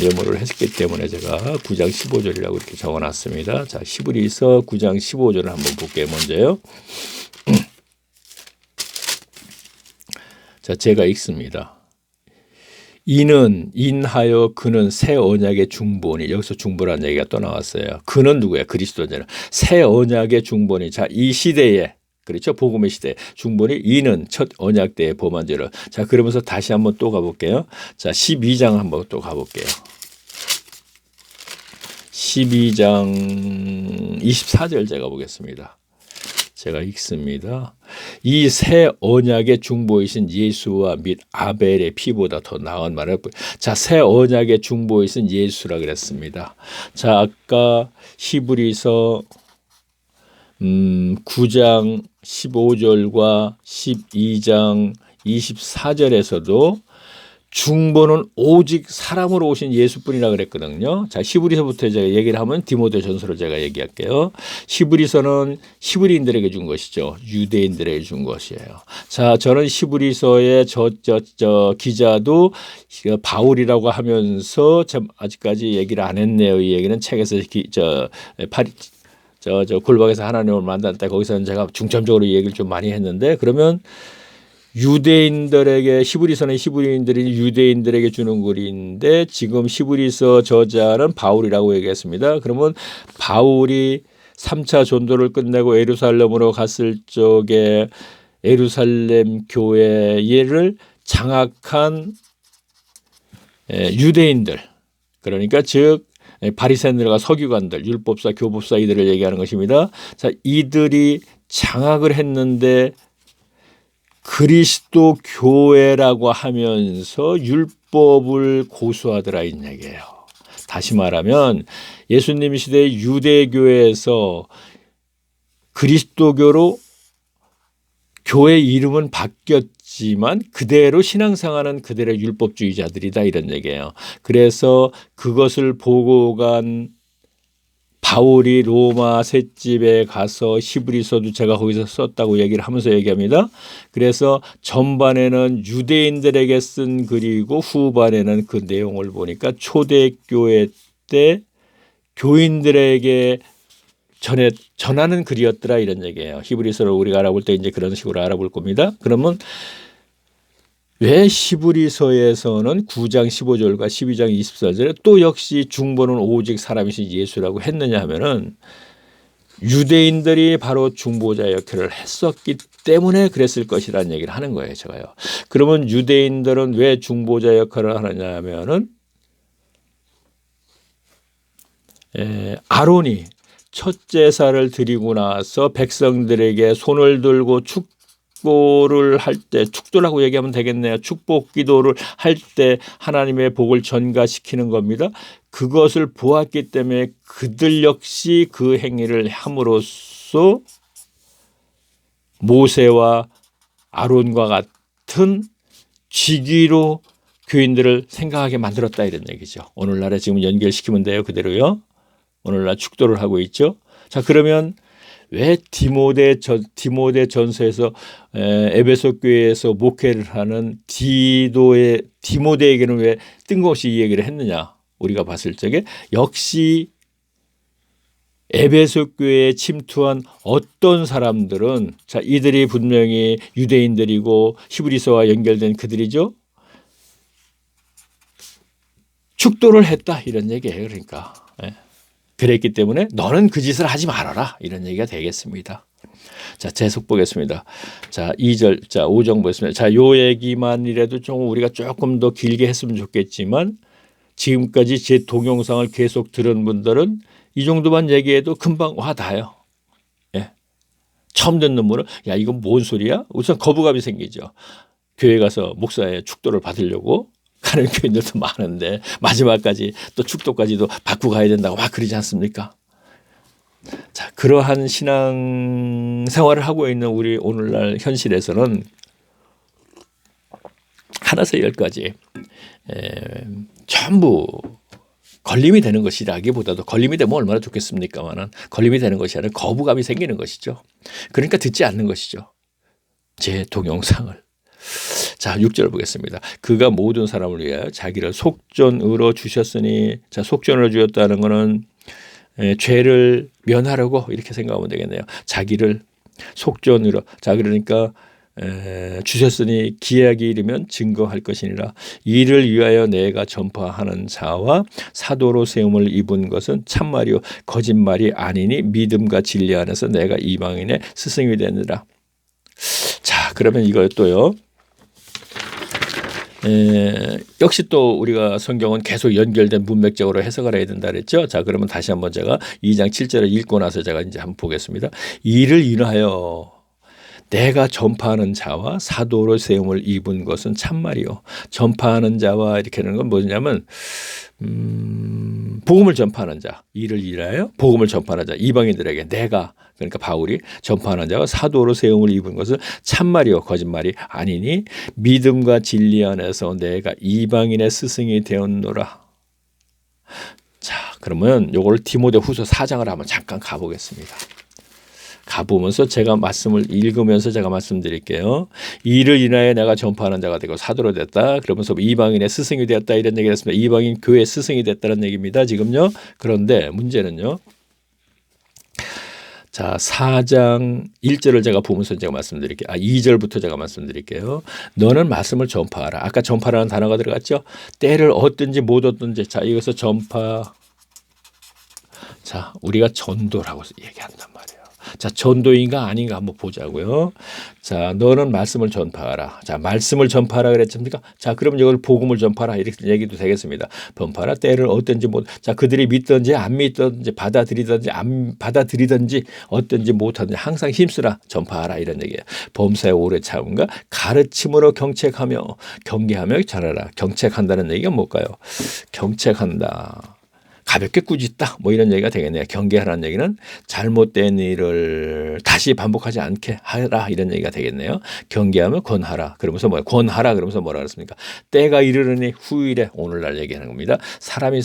메모를 했기 때문에 제가 9장 15절이라고 이렇게 적어놨습니다. 자, 히브리서 9장 15절을 한번 볼게요. 먼저요. 자, 제가 읽습니다. 인하여 그는 새 언약의 중보니, 여기서 중보라는 얘기가 또 나왔어요. 그는 누구예요? 그리스도잖아요. 새 언약의 중보니. 자, 이 시대에, 그렇죠? 복음의 시대 중보니 이는 첫 언약 때의 범한죄를. 자, 그러면서 다시 한번 또 가볼게요. 자, 12장 한번 또 가볼게요. 12장 24절 제가 보겠습니다. 제가 읽습니다. 이 새 언약의 중보이신 예수와 및 아벨의 피보다 더 나은 말을. 자, 새 언약의 중보이신 예수라 그랬습니다. 자, 아까 히브리서 9장 15절과 12장 24절에서도 중보는 오직 사람으로 오신 예수뿐이라 그랬거든요. 자, 히브리서부터 제가 얘기를 하면 디모데전서로 제가 얘기할게요. 히브리서는 히브리인들에게 준 것이죠. 유대인들에게 준 것이에요. 자, 저는 히브리서의 기자도 바울이라고 하면서 아직까지 얘기를 안 했네요. 이 얘기는 책에서 골방에서 하나님을 만날 때 거기서는 제가 중점적으로 이 얘기를 좀 많이 했는데, 그러면 유대인들에게, 히브리서는 히브리인들이 유대인들에게 주는 글인데 지금 히브리서 저자는 바울이라고 얘기했습니다. 그러면 바울이 3차 전도를 끝내고 예루살렘으로 갔을 적에 예루살렘 교회를 장악한 유대인들, 그러니까 즉 바리새인들과 서기관들, 율법사, 교법사 이들을 얘기하는 것입니다. 자, 이들이 장악을 했는데 그리스도 교회라고 하면서 율법을 고수하더라 이 얘기예요. 다시 말하면 예수님 시대의 유대교회에서 그리스도교로 교회 이름은 바뀌었지만 그대로 신앙생활은 그대로 율법주의자들이다 이런 얘기예요. 그래서 그것을 보고 간 바울이 로마 셋집에 가서 히브리서도 제가 거기서 썼다고 얘기를 하면서 얘기합니다. 그래서 전반에는 유대인들에게 쓴 글이고 후반에는 그 내용을 보니까 초대교회 때 교인들에게 전하는 글이었더라 이런 얘기예요. 히브리서를 우리가 알아볼 때 이제 그런 식으로 알아볼 겁니다. 그러면 왜 히브리서에서는 9장 15절과 12장 24절에 또 역시 중보는 오직 사람이신 예수라고 했느냐 하면은 유대인들이 바로 중보자 역할을 했었기 때문에 그랬을 것이라는 얘기를 하는 거예요, 제가요. 그러면 유대인들은 왜 중보자 역할을 하느냐 하면은 아론이 첫 제사를 드리고 나서 백성들에게 손을 들고 축도를 할 때, 축도라고 얘기하면 되겠네요. 축복 기도를 할 때 하나님의 복을 전가시키는 겁니다. 그것을 보았기 때문에 그들 역시 그 행위를 함으로써 모세와 아론과 같은 직위로 교인들을 생각하게 만들었다 이런 얘기죠. 오늘날에 지금 연결시키면 돼요. 그대로요. 오늘날 축도를 하고 있죠. 자, 그러면 왜 디모데 전서에서 에베소 교회에서 목회를 하는 디모데에게는 왜 뜬금없이 이 얘기를 했느냐? 우리가 봤을 적에 역시 에베소 교회에 침투한 어떤 사람들은, 자, 이들이 분명히 유대인들이고 히브리서와 연결된 그들이죠. 축도를 했다 이런 얘기예요. 그러니까 그랬기 때문에 너는 그 짓을 하지 말아라 이런 얘기가 되겠습니다. 자, 계속 보겠습니다. 자, 2절, 자, 5절 보겠습니다. 자, 요 얘기만이라도 좀 우리가 조금 더 길게 했으면 좋겠지만 지금까지 제 동영상을 계속 들은 분들은 이 정도만 얘기해도 금방 와 닿아요. 예. 처음 듣는 분은 야, 이건 뭔 소리야? 우선 거부감이 생기죠. 교회 가서 목사의 축도를 받으려고 가는 교인들도 많은데 마지막까지 또 축도까지도 받고 가야 된다고 막 그러지 않습니까? 자, 그러한 신앙 생활을 하고 있는 우리 오늘날 현실에서는 하나에서 열까지 전부 걸림이 되는 것이라기보다도 걸림이 되면 얼마나 좋겠습니까만은 걸림이 되는 것이 아니라 거부감이 생기는 것이죠. 그러니까 듣지 않는 것이죠. 제 동영상을. 자, 6절 보겠습니다. 그가 모든 사람을 위하여 자기를 속전으로 주셨으니, 자, 속전으로 주셨다는 것은 죄를 면하려고 이렇게 생각하면 되겠네요. 자기를 속전으로, 자, 그러니까 주셨으니 기약이 이르면 증거할 것이니라. 이를 위하여 내가 전파하는 자와 사도로 세움을 입은 것은 참말이요 거짓말이 아니니 믿음과 진리 안에서 내가 이방인의 스승이 되느라. 자, 그러면 이걸 또요. 역시 또 우리가 성경은 계속 연결된 문맥적으로 해석을 해야 된다 그랬죠. 자, 그러면 다시 한번 제가 2장 7절을 읽고 나서 제가 이제 한번 보겠습니다. 이를 인하여 내가 전파하는 자와 사도로 세움을 입은 것은 참말이요. 전파하는 자와 이렇게 하는 건 뭐냐면 복음을 전파하는 자, 이를 인하여 복음을 전파하는 자, 이방인들에게 내가, 그러니까 바울이 전파하는 자와 사도로 세움을 입은 것은 참말이요 거짓말이 아니니 믿음과 진리 안에서 내가 이방인의 스승이 되었노라. 자, 그러면 요걸 디모데후서 4장을 한번 잠깐 가보겠습니다. 가보면서 제가 말씀을 읽으면서 제가 말씀드릴게요. 이를 인하여 내가 전파하는 자가 되고 사도로 됐다. 그러면서 이방인의 스승이 되었다 이런 얘기를 했습니다. 이방인 교회 스승이 됐다는 얘기입니다. 지금요. 그런데 문제는요. 자, 4장 1절을 제가 보면서 제가 말씀드릴게요. 2절부터 제가 말씀드릴게요. 너는 말씀을 전파하라. 아까 전파라는 단어가 들어갔죠. 때를 얻든지 못 얻든지. 자, 이것을 전파. 자, 우리가 전도라고 얘기한단 말이에요. 자, 전도인가 아닌가 한번 보자고요. 자, 너는 말씀을 전파하라. 자, 말씀을 전파하라 그랬습니까? 자, 그럼 이걸 복음을 전파하라 이렇게 얘기도 되겠습니다. 전파하라. 때를 얻든지 못. 자, 그들이 믿든지 안 믿든지 받아들이든지 안 받아들이든지 얻든지 못하든지 항상 힘쓰라. 전파하라 이런 얘기예요. 범사에 오래 참음과 가르침으로 경책하며 경계하며 잘하라. 경책한다는 얘기가 뭘까요? 경책한다. 가볍게 꾸짖다 뭐 이런 얘기가 되겠네요. 경계하라는 얘기는 잘못된 일을 다시 반복하지 않게 하라 이런 얘기가 되겠네요. 경계하면 권하라. 그러면서 뭐야? 권하라 그러면서 뭐라 그랬습니까? 때가 이르르니 후일에 오늘날 얘기하는 겁니다. 사람이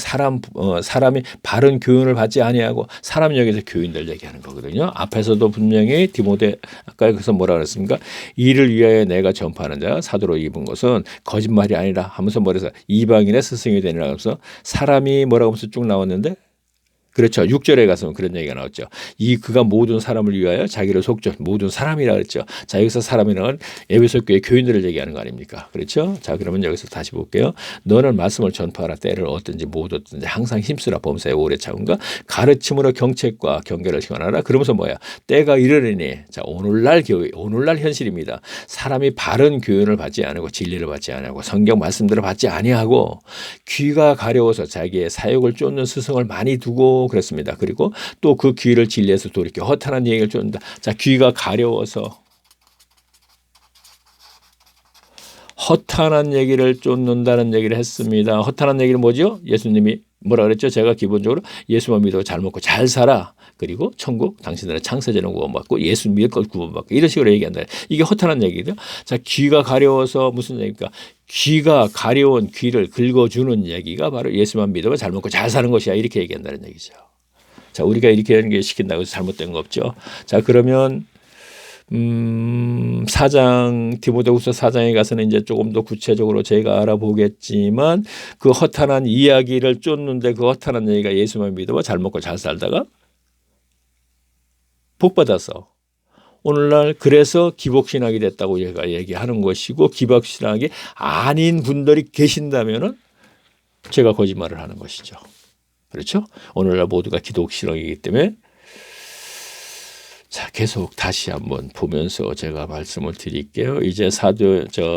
바른 교훈을 받지 아니하고 사람 여기서 교인들 얘기하는 거거든요. 앞에서도 분명히 디모데 아까 그래서 뭐라 그랬습니까? 이를 위하여 내가 전파하는 자 사도로 입은 것은 거짓말이 아니라 하면서 뭐래서 이방인의 스승이 되니라 하면서 사람이 뭐라고 하면서 쭉 나왔는데 그렇죠. 6절에 가서는 그런 얘기가 나왔죠. 그가 모든 사람을 위하여 자기를 속죠. 모든 사람이라 그랬죠. 자, 여기서 사람이라는 에베소 교회 교인들을 얘기하는 거 아닙니까? 그렇죠? 자, 그러면 여기서 다시 볼게요. 너는 말씀을 전파하라. 때를 얻든지 못 얻든지 항상 힘쓰라. 범사에 오래 참음과 가르침으로 경책과 경계를 시원하라. 그러면서 뭐야? 때가 이르리니. 자, 오늘날 교회, 오늘날 현실입니다. 사람이 바른 교훈을 받지 않고 진리를 받지 않고 성경 말씀들을 받지 아니하고 귀가 가려워서 자기의 사욕을 쫓는 스승을 많이 두고 그렇습니다. 그리고 또 그 귀를 진리에서 또 이렇게 허탄한 얘기를 쫓는다. 자, 귀가 가려워서 허탄한 얘기를 쫓는다는 얘기를 했습니다. 허탄한 얘기는 뭐죠? 예수님이 뭐라 그랬죠? 제가 기본적으로 예수만 믿어 잘 먹고 잘 살아. 그리고 천국 당신들의 창세전은 구원받고 예수 믿을 것 구원받고 이런 식으로 얘기한다. 이게 허탄한 얘기죠. 자, 귀가 가려워서 무슨 얘기입니까? 귀가 가려운 귀를 긁어주는 얘기가 바로 예수만 믿으면 잘 먹고 잘 사는 것이야. 이렇게 얘기한다는 얘기죠. 자, 우리가 이렇게 하는 게 시킨다고 해서 잘못된 거 없죠. 자, 그러면 4장 디모데후서 4장에 가서는 이제 조금 더 구체적으로 저희가 알아보겠지만 그 허탄한 이야기를 쫓는데 그 허탄한 얘기가 예수만 믿으면 잘 먹고 잘 살다가 복 받아서 오늘날 그래서 기복신학이 됐다고 제가 얘기하는 것이고 기복신학이 아닌 분들이 계신다면은 제가 거짓말을 하는 것이죠. 그렇죠? 오늘날 모두가 기독신학이기 때문에 자, 계속 다시 한번 보면서 제가 말씀을 드릴게요. 이제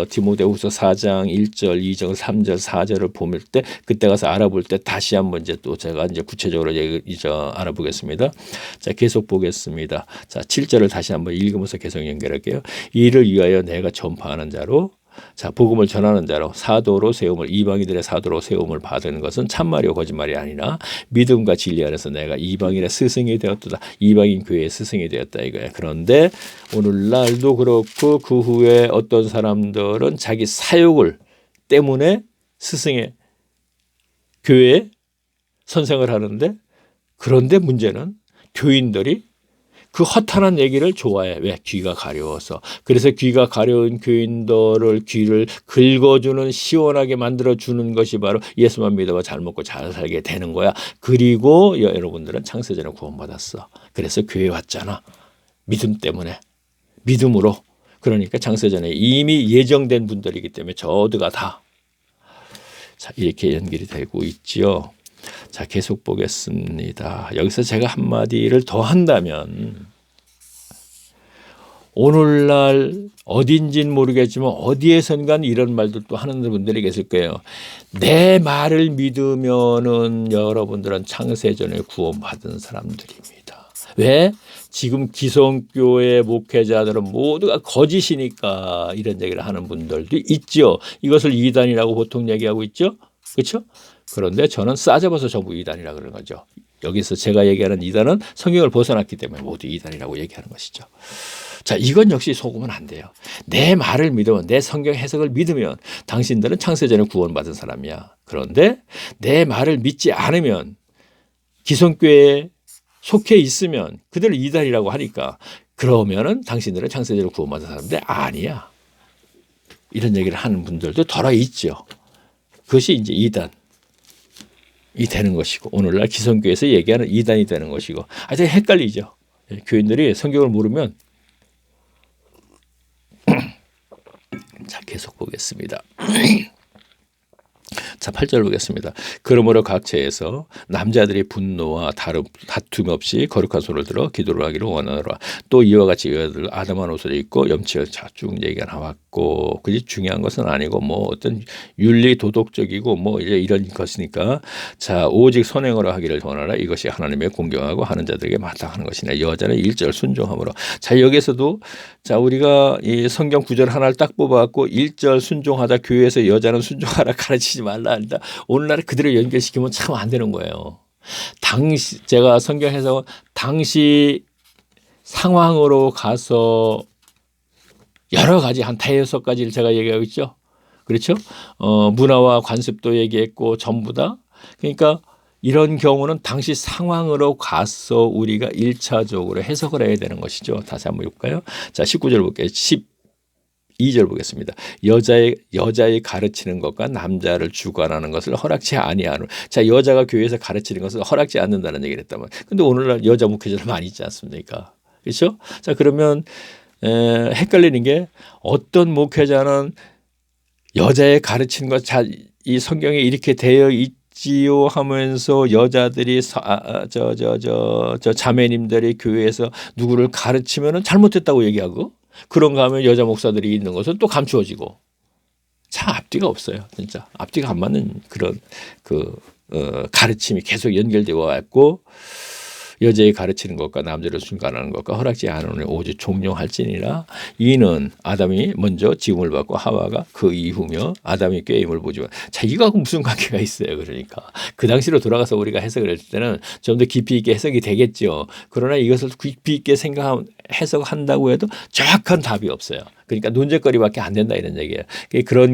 디모데후서 4장 1절, 2절, 3절, 4절을 보면 때 그때 가서 알아볼 때 다시 한번 이제 또 제가 이제 구체적으로 이제 알아보겠습니다. 자, 계속 보겠습니다. 자, 7절을 다시 한번 읽으면서 계속 연결할게요. 이를 위하여 내가 전파하는 자로 자, 복음을 전하는 자로 사도로 세움을 이방인들의 사도로 세움을 받은 것은 참말이요 거짓말이 아니라 믿음과 진리 안에서 내가 이방인의 스승이 되었다. 이방인 교회의 스승이 되었다 이거예요. 그런데 오늘날도 그렇고 그 후에 어떤 사람들은 자기 사욕을 때문에 스승의 교회에 선생을 하는데, 그런데 문제는 교인들이 그 허탄한 얘기를 좋아해. 왜? 귀가 가려워서. 그래서 귀가 가려운 교인들을 귀를 긁어주는, 시원하게 만들어주는 것이 바로 예수만 믿어봐 잘 먹고 잘 살게 되는 거야. 그리고 여러분들은 창세전에 구원받았어. 그래서 교회 왔잖아. 믿음 때문에. 믿음으로. 그러니까 창세전에 이미 예정된 분들이기 때문에 저도가 다. 자, 이렇게 연결이 되고 있지요. 자, 계속 보겠습니다. 여기서 제가 한마디를 더 한다면, 오늘날 어딘진 모르겠지만 어디에선간 이런 말들도 하는 분들이 계실 거예요. 내 말을 믿으면은 여러분들은 창세전에 구원받은 사람들입니다. 왜? 지금 기성교회 목회자들은 모두가 거짓이니까 이런 얘기를 하는 분들도 있죠. 이것을 이단이라고 보통 얘기하고 있죠. 그렇죠? 그런데 저는 싸잡아서 전부 이단이라고 그러는 거죠. 여기서 제가 얘기하는 이단은 성경을 벗어났기 때문에 모두 이단이라고 얘기하는 것이죠. 자, 이건 역시 속으면 안 돼요. 내 말을 믿으면, 내 성경 해석을 믿으면 당신들은 창세전에 구원받은 사람이야. 그런데 내 말을 믿지 않으면, 기성교회에 속해 있으면 그들을 이단이라고 하니까, 그러면은 당신들은 창세전에 구원받은 사람인데 아니야. 이런 얘기를 하는 분들도 덜어 있죠. 그것이 이제 이단이 되는 것이고, 오늘날 기성교회에서 얘기하는 이단이 되는 것이고, 아주 헷갈리죠. 교인들이 성경을 모르면. 자, 계속 보겠습니다. 자, 8절 보겠습니다. 그러므로 각처에서 남자들이 분노와 다툼 없이 거룩한 손을 들어 기도를 하기를 원하노라. 또 이와 같이 여자들 아담한 옷을 입고 염치를 쭉 얘기가 나왔고, 그게 중요한 것은 아니고 뭐 어떤 윤리 도덕적이고 뭐 이제 이런 것이니까, 자, 오직 선행으로 하기를 원하라. 이것이 하나님의 공경하고 하는 자들에게 마땅하는 것이네. 여자는 1절 순종함으로. 자, 여기서도 자, 우리가 이 성경 구절 하나를 딱 뽑아갖고 1절 순종하다, 교회에서 여자는 순종하라 가르치지 말라 한다. 오늘날에 그대로 연결시키면 참 안 되는 거예요. 제가 성경 해석은 당시 상황으로 가서 여러 가지 한 대여섯 가지를 제가 얘기하고 있죠. 그렇죠? 문화와 관습도 얘기했고 전부 다. 그러니까 이런 경우는 당시 상황으로 가서 우리가 1차적으로 해석을 해야 되는 것이죠. 다시 한번 볼까요? 자, 19절 볼게요. 12절 보겠습니다. 여자의 가르치는 것과 남자를 주관하는 것을 허락치 아니하노라. 자, 여자가 교회에서 가르치는 것을 허락지 않는다는 얘기를 했다면, 근데 오늘날 여자 목회자들 많이 있지 않습니까? 그렇죠? 자, 그러면 헷갈리는 게, 어떤 목회자는 여자의 가르치는 것, 자, 이 성경에 이렇게 되어 있지요 하면서 여자들이 자매님들이 교회에서 누구를 가르치면은 잘못됐다고 얘기하고, 그런가 하면 여자 목사들이 있는 것은 또 감추어지고, 참 앞뒤가 없어요. 진짜 앞뒤가 안 맞는 그런 가르침이 계속 연결되어 왔고, 여자의 가르치는 것과 남자를 순간하는 것과 허락지 않으니 오직 종용할지니라. 이는 아담이 먼저 지음을 받고 하와가 그 이후며 아담이 꾀임을 보지만. 자, 이거하고 무슨 관계가 있어요? 그러니까 그 당시로 돌아가서 우리가 해석을 할 때는 좀 더 깊이 있게 해석이 되겠죠. 그러나 이것을 깊이 있게 해석한다고 해도 정확한 답이 없어요. 그러니까 논쟁거리밖에 안 된다 이런 얘기예요.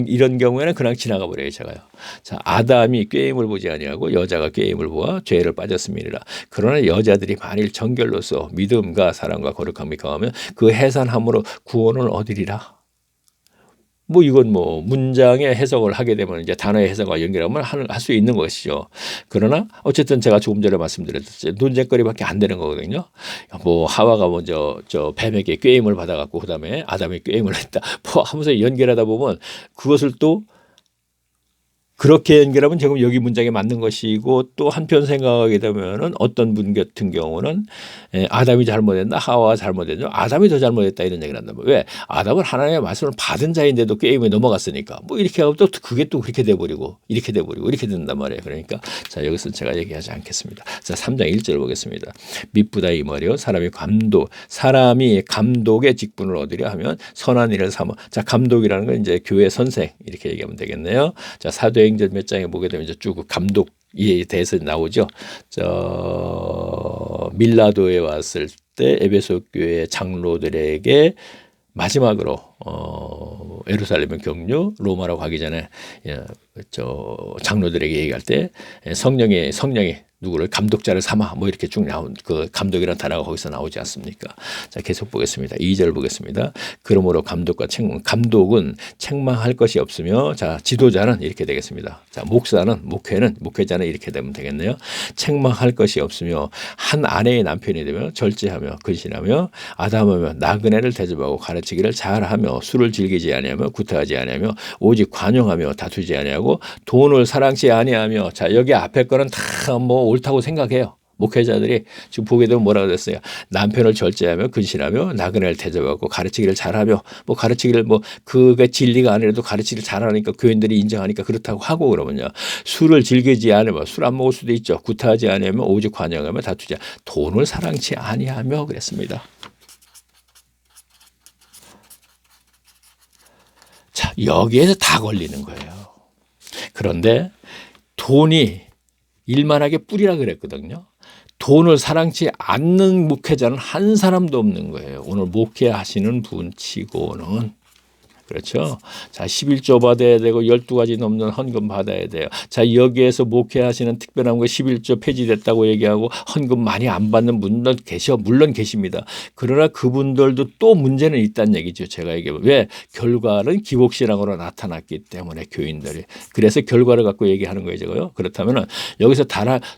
이런 경우에는 그냥 지나가 버려요, 제가요. 자, 아담이 꾀임을 보지 아니하고 여자가 꾀임을 보아 죄를 빠졌음이니라. 그러나 여자들이 만일 정결로서 믿음과 사랑과 거룩함이 강하면 그 해산함으로 구원을 얻으리라. 뭐 이건 뭐 문장의 해석을 하게 되면 이제 단어의 해석과 연결하면 할 수 있는 것이죠. 그러나 어쨌든 제가 조금 전에 말씀드렸듯이 논쟁거리밖에 안 되는 거거든요. 뭐 하와가 먼저 저 뱀에게 꾀임을 받아갖고 그다음에 아담이 꾀임을 했다. 뭐 하면서 연결하다 보면 그것을 또 그렇게 연결하면 지금 여기 문장에 맞는 것이고, 또 한편 생각하게 되면은 어떤 분 같은 경우는 아담이 잘못했나 하와가 잘못했나, 아담이 더 잘못했다 이런 얘기를 한단 말이에요. 왜? 아담은 하나님의 말씀을 받은 자인데도 게임에 넘어갔으니까 뭐 이렇게 하고 또 그게 또 그렇게 돼버리고 이렇게 돼버리고 이렇게 된단 말이에요. 그러니까 자, 여기서 제가 얘기하지 않겠습니다. 자, 3장 1절 보겠습니다. 미쁘다 이 말이요, 사람이 감독의 직분을 얻으려 하면 선한 일을 삼아. 자, 감독이라는 건 이제 교회 선생 이렇게 얘기하면 되겠네요. 자, 사도행전 몇 장에 보게 되면 이제 쭉 감독에 대해서 나오죠. 밀라도에 왔을 때 에베소 교회 장로들에게 마지막으로 예루살렘의 경유 로마로 가기 전에 장로들에게 얘기할 때 성령이 누구를 감독자를 삼아 뭐 이렇게 쭉 나온 그 감독이라는 단어가 거기서 나오지 않습니까? 자, 계속 보겠습니다. 2절 보겠습니다. 그러므로 감독과 감독은 책망할 것이 없으며, 자, 지도자는 이렇게 되겠습니다. 자, 목회자는 이렇게 되면 되겠네요. 책망할 것이 없으며 한 아내의 남편이 되며 절제하며 근신하며 아담하며 나그네를 대접하고 가르치기를 잘하며 술을 즐기지 아니하며 구타하지 아니하며 오직 관용하며 다투지 아니하고 돈을 사랑치 아니하며, 자, 여기 앞에 거는 다 뭐 옳다고 생각해요. 목회자들이 지금 보게 되면 뭐라고 그랬어요? 남편을 절제하며 근신하며 나그네를 대접하고 가르치기를 잘하며, 뭐 가르치기를 뭐 그게 진리가 아니라도 가르치기를 잘하니까 교인들이 인정하니까 그렇다고 하고, 그러면요 술을 즐기지 않으며, 술 안 먹을 수도 있죠. 구타하지 않으며 오직 관용하며 다투지 돈을 사랑치 아니하며 그랬습니다. 자, 여기에서 다 걸리는 거예요. 그런데 돈이 일만하게 뿌리라 그랬거든요. 돈을 사랑치 않는 목회자는 한 사람도 없는 거예요. 오늘 목회하시는 분 치고는. 그렇죠. 자, 11조 받아야 되고 12가지 넘는 헌금 받아야 돼요. 자, 여기에서 목회하시는 특별한 거 11조 폐지됐다고 얘기하고 헌금 많이 안 받는 분들 물론 계십니다. 그러나 그분들도 또 문제는 있다는 얘기죠. 제가 얘기해요. 왜? 결과는 기복신앙으로 나타났기 때문에 교인들이. 그래서 결과를 갖고 얘기하는 거예요. 제가요. 그렇다면 여기서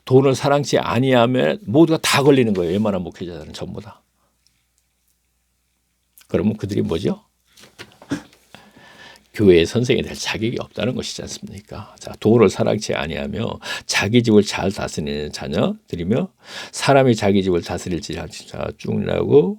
돈을 사랑치 아니하면 모두가 다 걸리는 거예요. 웬만한 목회자들은 전부 다. 그러면 그들이 뭐죠? 교회의 선생이 될 자격이 없다는 것이지 않습니까? 자, 돈을 사랑치 아니하며 자기 집을 잘 다스리는 자녀들이며 사람이 자기 집을 다스릴지 쭉 나오고,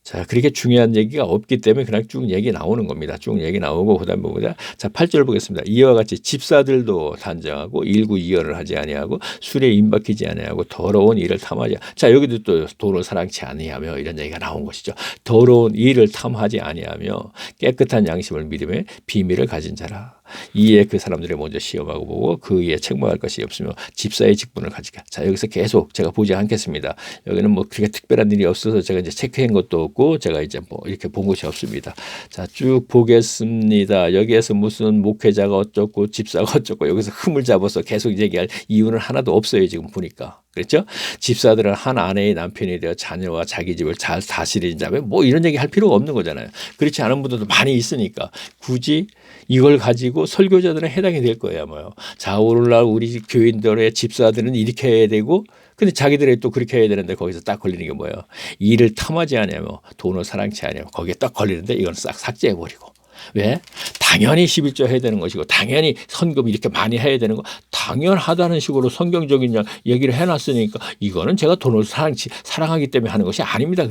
자, 그렇게 중요한 얘기가 없기 때문에 그냥 쭉 얘기 나오는 겁니다. 쭉 얘기 나오고, 그 다음에 봅니다. 자, 8절 보겠습니다. 이와 같이 집사들도 단정하고 일구이연을 하지 아니하고 술에 임박히지 아니하고 더러운 일을 탐하지. 자, 여기도 또 돈을 사랑치 아니하며 이런 얘기가 나온 것이죠. 더러운 일을 탐하지 아니하며 깨끗한 양심을 믿음에 비밀을 가진 자라. 이에 그 사람들이 먼저 시험하고 보고 그 위에 책망할 것이 없으며 집사의 직분을 가지게. 자, 여기서 계속 제가 보지 않겠습니다. 여기는 뭐 그렇게 특별한 일이 없어서 제가 이제 체크한 것도 없고 제가 이제 뭐 이렇게 본 것이 없습니다. 자, 쭉 보겠습니다. 여기에서 무슨 목회자가 어쩌고 집사가 어쩌고 여기서 흠을 잡아서 계속 얘기할 이유는 하나도 없어요. 지금 보니까. 그렇죠? 집사들은 한 아내의 남편이 되어 자녀와 자기 집을 잘 다스리는 자면 뭐 이런 얘기 할 필요가 없는 거잖아요. 그렇지 않은 분들도 많이 있으니까 굳이 이걸 가지고 설교자들은 해당이 될 거예요. 아마요. 자, 오늘날 우리 교인들의 집사들은 이렇게 해야 되고, 근데 자기들이 또 그렇게 해야 되는데 거기서 딱 걸리는 게 뭐예요? 일을 탐하지 않으며 돈을 사랑치 않으며 거기에 딱 걸리는데 이건 싹 삭제해버리고. 왜? 당연히 11조 해야 되는 것이고 당연히 헌금 이렇게 많이 해야 되는 거 당연하다는 식으로 성경적인 얘기를 해놨으니까 이거는 제가 돈을 사랑하기 때문에 하는 것이 아닙니다.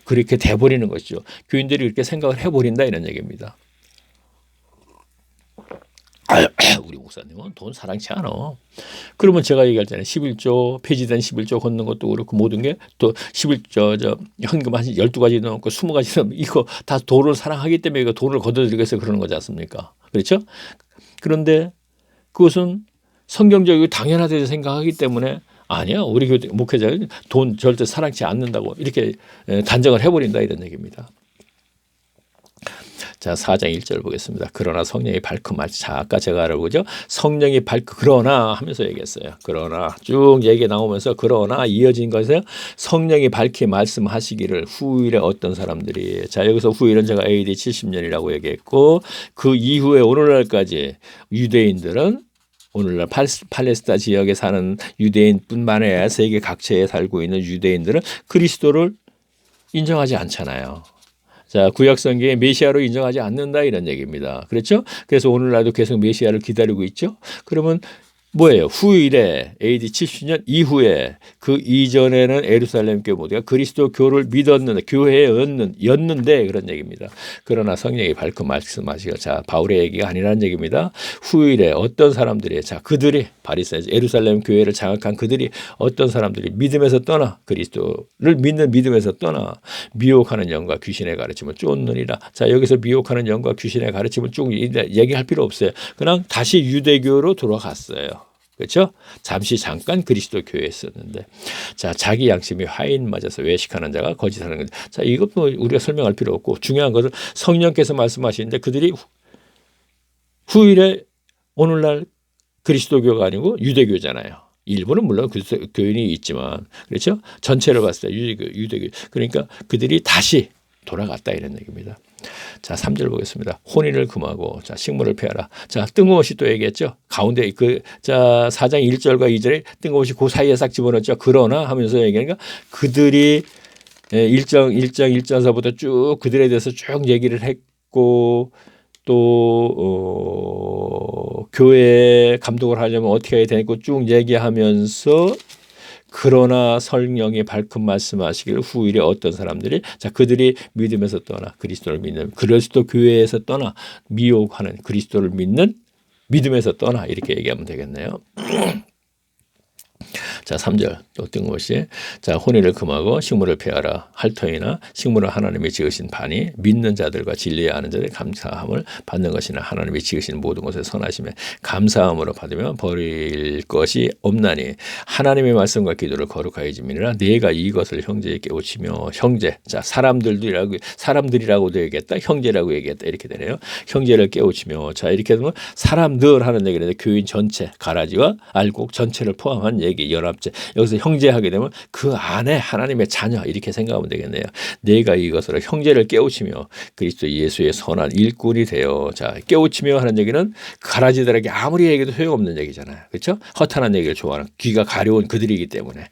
그렇게 돼버리는 것이죠. 교인들이 그렇게 생각을 해버린다 이런 얘기입니다. 우리 목사님은 돈 사랑치 않아. 그러면 제가 얘기할 때는 11조 폐지된 11조 걷는 것도 그렇고 모든 게 또 11조 현금 한 12가지 넘고 20가지 넘고 이거 다 돈을 사랑하기 때문에 이거 돈을 걷어들이기 위해서 그러는 거지 않습니까? 그렇죠? 그런데 그것은 성경적이고 당연하다고 생각하기 때문에 아니야. 우리 목회자는 돈 절대 사랑치 않는다고 이렇게 단정을 해버린다 이런 얘기입니다. 자, 4장 1절 보겠습니다. 그러나 성령이 밝고 자, 아까 제가 알아보죠. 성령이 밝고 그러나 하면서 얘기했어요. 그러나 쭉 얘기 나오면서 그러나 이어진 것에 성령이 밝게 말씀하시기를 후일에 어떤 사람들이, 자, 여기서 후일은 제가 AD 70년이라고 얘기했고 그 이후에 오늘날까지 유대인들은 오늘날 팔레스타 지역에 사는 유대인뿐만 아니라 세계 각처에 살고 있는 유대인들은 그리스도를 인정하지 않잖아요. 자, 구약 성경에 메시아로 인정하지 않는다 이런 얘기입니다. 그렇죠? 그래서 오늘날도 계속 메시아를 기다리고 있죠. 그러면 뭐예요? 후일에 AD 70년 이후에 그 이전에는 예루살렘 교회 모두가 그리스도 교를 믿었는데 교회였는데 그런 얘기입니다. 그러나 성령이 밝고 말씀하시고, 자, 바울의 얘기가 아니라는 얘기입니다. 후일에 어떤 사람들이, 자, 그들이 바리새인 예루살렘 교회를 장악한 그들이 어떤 사람들이 믿음에서 떠나 그리스도를 믿는 믿음에서 떠나 미혹하는 영과 귀신의 가르침을 쫓느니라. 자, 여기서 미혹하는 영과 귀신의 가르침을 쭉 얘기할 필요 없어요. 그냥 다시 유대교로 돌아갔어요. 그렇죠? 잠깐 그리스도 교회에 있었는데, 자, 자기 양심이 화인 맞아서 외식하는 자가 거짓하는 거죠. 자, 이것도 우리가 설명할 필요 없고, 중요한 것은 성령께서 말씀하시는데 그들이 후일에 오늘날 그리스도교가 아니고 유대교잖아요. 일부는 물론 그리스도교인이 있지만, 그렇죠? 전체를 봤을 때 유대교. 그러니까 그들이 다시 돌아갔다 이런 얘기입니다. 자, 3절 보겠습니다. 혼인을 금하고, 자, 식물을 폐하라. 자, 뜬금없이 또 얘기했죠. 가운데 자, 4장 1절과 2절에 뜬금없이 그 사이에 싹 집어넣었죠. 그러나 하면서 얘기하니까 그들이 1장서부터 쭉 그들에 대해서 쭉 얘기를 했고, 또 교회에 감독을 하려면 어떻게 해야 되고 쭉 얘기하면서, 그러나 성령이 발큼 말씀하시기를 후일에 어떤 사람들이, 자, 그들이 믿음에서 떠나 그리스도를 믿는, 그리스도 교회에서 떠나 미혹하는 그리스도를 믿는 믿음에서 떠나, 이렇게 얘기하면 되겠네요. 자, 3절 또 뜬금없이, 자, 혼인을 금하고 식물을 폐하라. 핥터이나 식물은 하나님이 지으신 반이 믿는 자들과 진리에 아는 자들의 감사함을 받는 것이나 하나님이 지으신 모든 것에 선하심에 감사함으로 받으면 버릴 것이 없나니 하나님의 말씀과 기도를 거룩하게 지미니라. 내가 이것을 형제에게 깨우치며, 형제, 자, 사람들이라고도 얘기했다, 형제라고 얘기했다, 이렇게 되네요. 형제를 깨우치며, 자, 이렇게 되면 사람들 하는 얘기인데 교인 전체, 가라지와 알곡 전체를 포함한 얘기, 연합체. 여기서 형제 하게 되면 그 안에 하나님의 자녀, 이렇게 생각하면 되겠네요. 내가 이것으로 형제를 깨우치며 그리스도 예수의 선한 일꾼이 되어, 자, 깨우치며 하는 얘기는 가라지들에게 아무리 얘기해도 소용없는 얘기잖아요. 그렇죠? 허탄한 얘기를 좋아하는, 귀가 가려운 그들이기 때문에.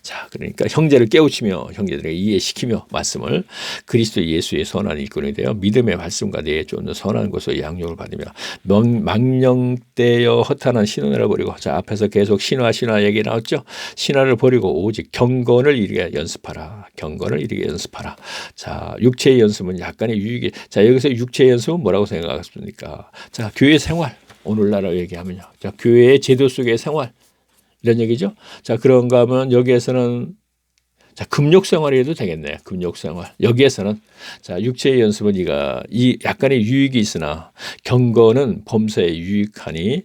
자, 그러니까 형제를 깨우치며 형제들에게 이해시키며 말씀을, 그리스도 예수의 선한 일꾼이 되어 믿음의 말씀과 내에 쫓는 선한 것으로 양육을 받으며 망령되어 허탄한 신원을 버리고, 자, 앞에서 계속 신화 얘기 나왔죠. 신화를 버리고 오직 경건을 이루게 연습하라. 경건을 이루게 연습하라. 자, 육체의 연습은 약간의 유익이, 자, 여기서 육체의 연습은 뭐라고 생각하십니까? 자, 교회 생활, 오늘날로 얘기하면요, 자, 교회의 제도 속의 생활, 이런 얘기죠. 자, 그런가 하면 여기에서는, 자, 금욕 생활이 해도 되겠네요. 금욕 생활. 여기에서는, 자, 육체의 연습은 이 약간의 유익이 있으나 경건은 범사에 유익하니,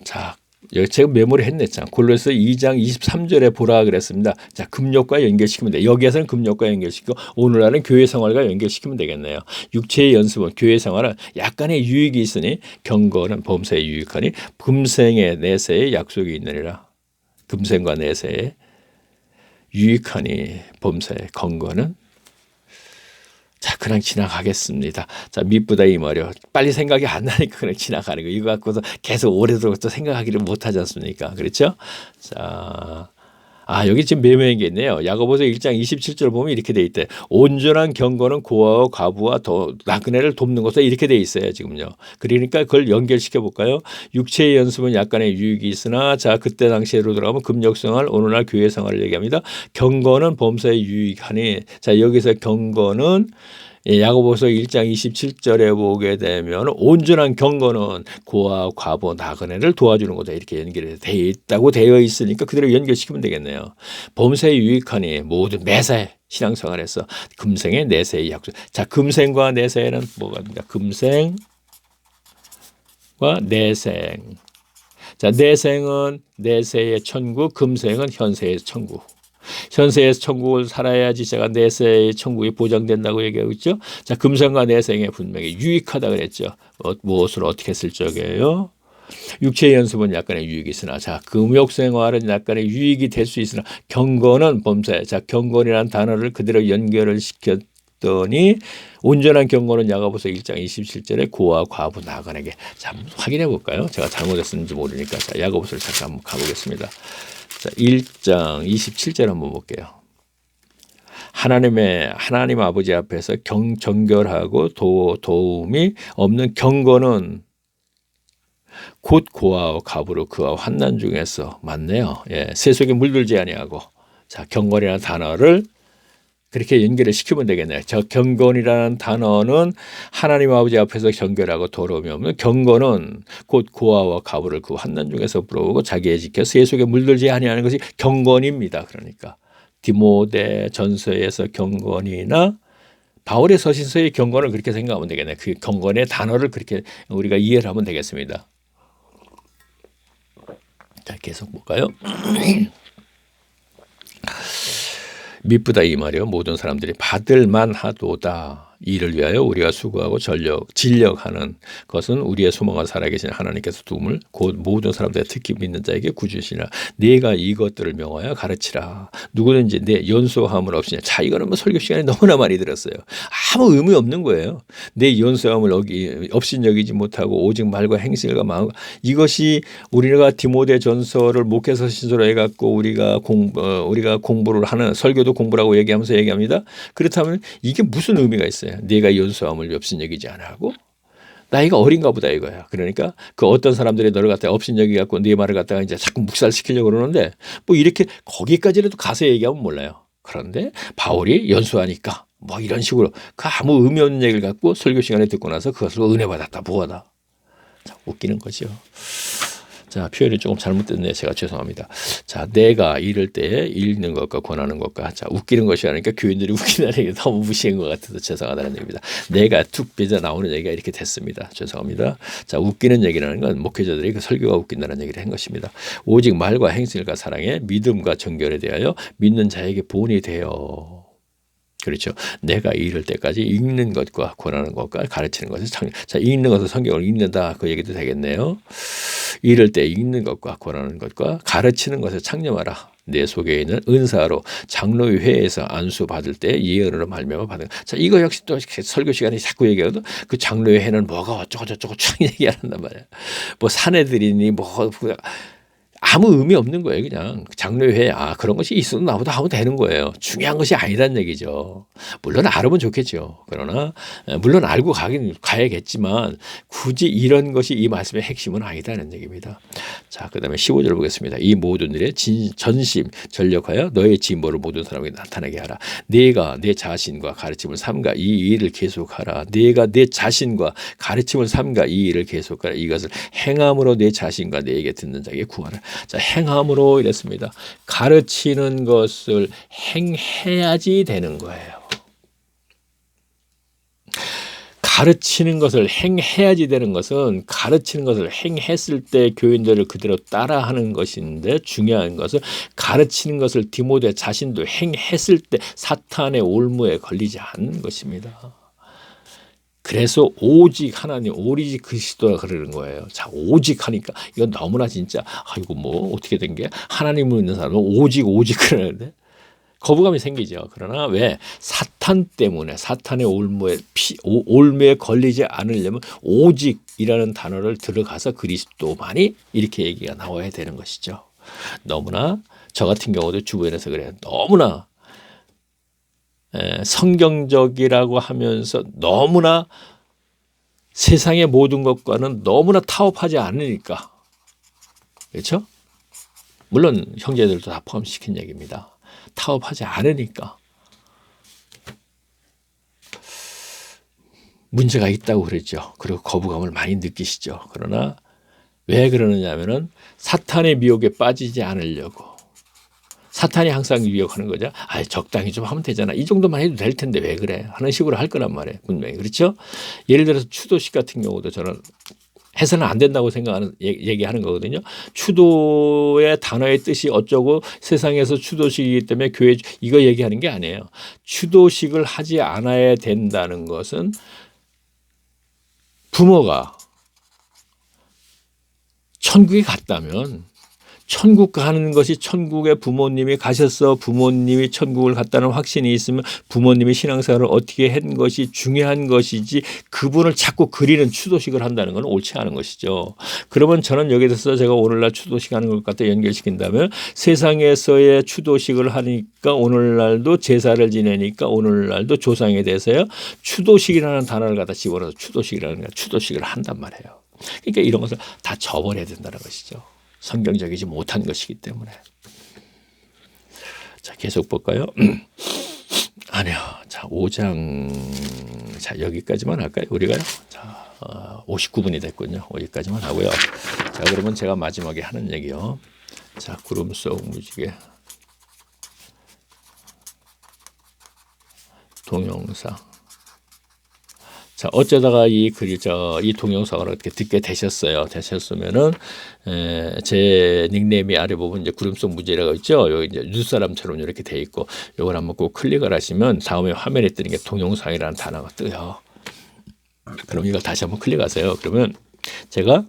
자, 여기 제가 메모를 했네. 참. 골로새 2장 23절에 보라 그랬습니다. 자, 금욕과 연결시키면 돼. 여기에서는 금욕과 연결시키고 오늘날은 교회 생활과 연결시키면 되겠네요. 육체의 연습은, 교회 생활은 약간의 유익이 있으니 경건은 범사에 유익하니 금생의 내세에 약속이 있느니라. 금생과 내세에 유익하니 범사에, 경건은, 자, 그냥 지나가겠습니다. 자, 미쁘다 이 말이요. 빨리 생각이 안 나니까 그냥 지나가는 거. 이거 갖고서 계속 오래도록 또 생각하기를 못하지 않습니까? 그렇죠? 자, 여기 지금 매매한 게 있네요. 야고보서 1장 27절 보면 이렇게 돼 있대. 온전한 경건은 고아와 과부와 나그네를 돕는 것에, 이렇게 돼 있어요, 지금요. 그러니까 그걸 연결시켜 볼까요? 육체의 연습은 약간의 유익이 있으나, 자, 그때 당시로 들어가면 금욕생활, 오늘날 교회 생활을 얘기합니다. 경건은 범사에 유익하니, 자, 여기서 경건은, 야고보서 1장 27절에 보게 되면 온전한 경건은 고아, 과부, 나그네를 도와주는 거다, 이렇게 연결이 되어 있다고 되어 있으니까 그대로 연결시키면 되겠네요. 범사에 유익하니 모든 매사에 신앙생활에서 금생의 내세의 약속. 자, 금생과 내세는 뭐가 됩니까? 금생과 내생. 자, 내생은 내세의 천국, 금생은 현세의 천국. 현세에서 천국을 살아야지 제가 내세의 천국이 보장된다고 얘기하고 있죠. 자, 금생과 내생에 분명히 유익하다 그랬죠. 무엇을 어떻게 쓸 적이에요? 육체의 연습은 약간의 유익이 있으나, 자, 금욕 생활은 약간의 유익이 될 수 있으나 경건은 범사에, 자, 경건이라는 단어를 그대로 연결을 시켰더니 온전한 경건은 야고보서 1장 27절에 고아, 과부, 나그네에게. 자, 확인해 볼까요? 제가 잘못했는지 모르니까. 자, 야고보서를 잠깐 한번 가보겠습니다. 자, 1장 27절 한번 볼게요. 하나님 아버지 앞에서 정결하고 도움이 없는 경건은 곧 고아와 과부로 그와 환난 중에서, 맞네요. 예, 세속에 물들지 아니하고. 자, 경건이라는 단어를 그렇게 연결을 시키면 되겠네요. 저 경건이라는 단어는 하나님 아버지 앞에서 정결하고 더러움이 없는, 경건은 곧 고아와 과부를 그 환난 중에서 부르고 자기에 지켜 세속에 물들지 아니하는 것이 경건입니다. 그러니까 디모데 전서에서 경건이나 바울의 서신서의 경건을 그렇게 생각하면 되겠네. 그 경건의 단어를 그렇게 우리가 이해를 하면 되겠습니다. 자, 계속 볼까요? 미쁘다 이 말이요. 모든 사람들이 받을 만하도다. 이를 위하여 우리가 수고하고 진력하는 것은 우리의 소망과 살아계신 하나님께서 도움을 곧 모든 사람들의 특히 믿는 자에게 구주시라. 네가 이것들을 명하여 가르치라. 누구든지 내 연소함을 없이냐. 자, 이거는 뭐 설교 시간에 너무나 많이 들었어요. 아무 의미 없는 거예요. 내 연소함을 업신여기지 못하고 오직 말과 행실과 마음, 이것이 우리가 디모데 전서를 목회서 신서로 해갖고 우리가 공부를 하는, 설교도 공부라고 얘기합니다. 그렇다면 이게 무슨 의미가 있어요? 네가 연소함을 업신여기지 않고 나이가 어린가 보다 이거야. 그러니까 그 어떤 사람들이 너를 갖다가 업신여기 갖고 네 말을 갖다가 이제 자꾸 묵살시키려고 그러는데 뭐 이렇게 거기까지라도 가서 얘기하면 몰라요. 그런데 바울이 연소하니까 뭐 이런 식으로 그 아무 의미 없는 얘기를 갖고 설교 시간에 듣고 나서 그것으로 은혜 받았다 뭐하다. 참 웃기는 거죠. 자, 표현이 조금 잘못됐네. 제가 죄송합니다. 자, 내가 이럴 때 읽는 것과 권하는 것과, 자, 웃기는 것이 아니니까 교인들이 웃기다는 얘기 너무 무시한 것 같아서 죄송하다는 얘기입니다. 내가 툭 빼져 나오는 얘기가 이렇게 됐습니다. 죄송합니다. 자, 웃기는 얘기라는 건 목회자들이 그 설교가 웃긴다는 얘기를 한 것입니다. 오직 말과 행실과 사랑에 믿음과 정결에 대하여 믿는 자에게 본이 되어. 그렇죠. 내가 이럴 때까지 읽는 것과 권하는 것과 가르치는 것을 자, 읽는 것을 성경을 읽는다 그 얘기도 되겠네요. 이럴 때 읽는 것과 권하는 것과 가르치는 것을 창념하라. 내 속에 있는 은사로 장로의 회에서 안수 받을 때 예언으로 말미암아 받은. 자, 이거 역시 또 설교 시간에 자꾸 얘기하거든. 그 장로의 회는 뭐가 어쩌고 저쩌고 쫙 얘기한단 말이야. 뭐 사내들이니 뭐 아무 의미 없는 거예요. 그냥 장로회 그런 것이 있어도 나보다 하면 되는 거예요. 중요한 것이 아니란 얘기죠. 물론 알으면 좋겠죠. 그러나 물론 알고 가야겠지만 굳이 이런 것이 이 말씀의 핵심은 아니다는 얘기입니다. 자, 그다음에 15절 보겠습니다. 이 모든 일에 전심 전력하여 너의 진보를 모든 사람에게 나타나게 하라. 네가 내 자신과 가르침을 삼가 이 일을 계속하라. 네가 내 자신과 가르침을 삼가 이 일을 계속하라. 이것을 행함으로 내 자신과 내게 듣는 자에게 구하라. 자, 행함으로 이랬습니다. 가르치는 것을 행해야지 되는 거예요. 가르치는 것을 행해야지 되는 것은 가르치는 것을 행했을 때 교인들을 그대로 따라하는 것인데 중요한 것은 가르치는 것을 디모데 자신도 행했을 때 사탄의 올무에 걸리지 않는 것입니다. 그래서 오직 하나님, 오직 그리스도가 그러는 거예요. 자, 오직 하니까 이건 너무나 진짜 아이고 뭐 어떻게 된 게 하나님을 믿는 사람은 오직 그러는데 거부감이 생기죠. 그러나 왜? 사탄 때문에 사탄의 올무에 걸리지 않으려면 오직이라는 단어를 들어가서 그리스도만이 이렇게 얘기가 나와야 되는 것이죠. 너무나 저 같은 경우도 주변에서 그래요. 너무나 성경적이라고 하면서 너무나 세상의 모든 것과는 너무나 타협하지 않으니까. 그렇죠? 물론 형제들도 다 포함시킨 얘기입니다. 타협하지 않으니까 문제가 있다고 그랬죠. 그리고 거부감을 많이 느끼시죠. 그러나 왜 그러느냐 하면은 사탄의 미혹에 빠지지 않으려고. 사탄이 항상 미혹하는 거죠. 적당히 좀 하면 되잖아. 이 정도만 해도 될 텐데 왜 그래? 하는 식으로 할 거란 말이에요. 분명히. 그렇죠? 예를 들어서 추도식 같은 경우도 저는 해서는 안 된다고 생각하는 얘기하는 거거든요. 추도의 단어의 뜻이 어쩌고 세상에서 추도식이기 때문에 교회 이거 얘기하는 게 아니에요. 추도식을 하지 않아야 된다는 것은 부모가 천국에 갔다면 천국 가는 것이 천국에 부모님이 가셔서 부모님이 천국을 갔다는 확신이 있으면 부모님이 신앙생활을 어떻게 한 것이 중요한 것이지 그분을 자꾸 그리는 추도식을 한다는 건 옳지 않은 것이죠. 그러면 저는 여기에 대해서 제가 오늘날 추도식 하는 것 갖다 연결시킨다면 세상에서의 추도식을 하니까 오늘날도 제사를 지내니까 오늘날도 조상에 대해서요 추도식이라는 단어를 갖다 집어넣어서 추도식을 한단 말이에요. 그러니까 이런 것을 다 접어내야 된다는 것이죠. 성경적이지 못한 것이기 때문에. 자, 계속 볼까요? 아니요. 자, 5장. 자, 여기까지만 할까요? 우리가요? 자, 59분이 됐군요. 여기까지만 하고요. 자, 그러면 제가 마지막에 하는 얘기요. 자, 구름 속 무지개. 동영상. 자, 어쩌다가 이 동영상을 어떻게 듣게 되셨으면은, 제 닉네임이 아래 부분 이제 구름 속 무지개라고 있죠. 여기 이제 눈사람처럼 이렇게 돼 있고, 요걸 한번 꼭 클릭을 하시면 다음에 화면에 뜨는 게 동영상이라는 단어가 뜨요. 그럼 이걸 다시 한번 클릭하세요. 그러면 제가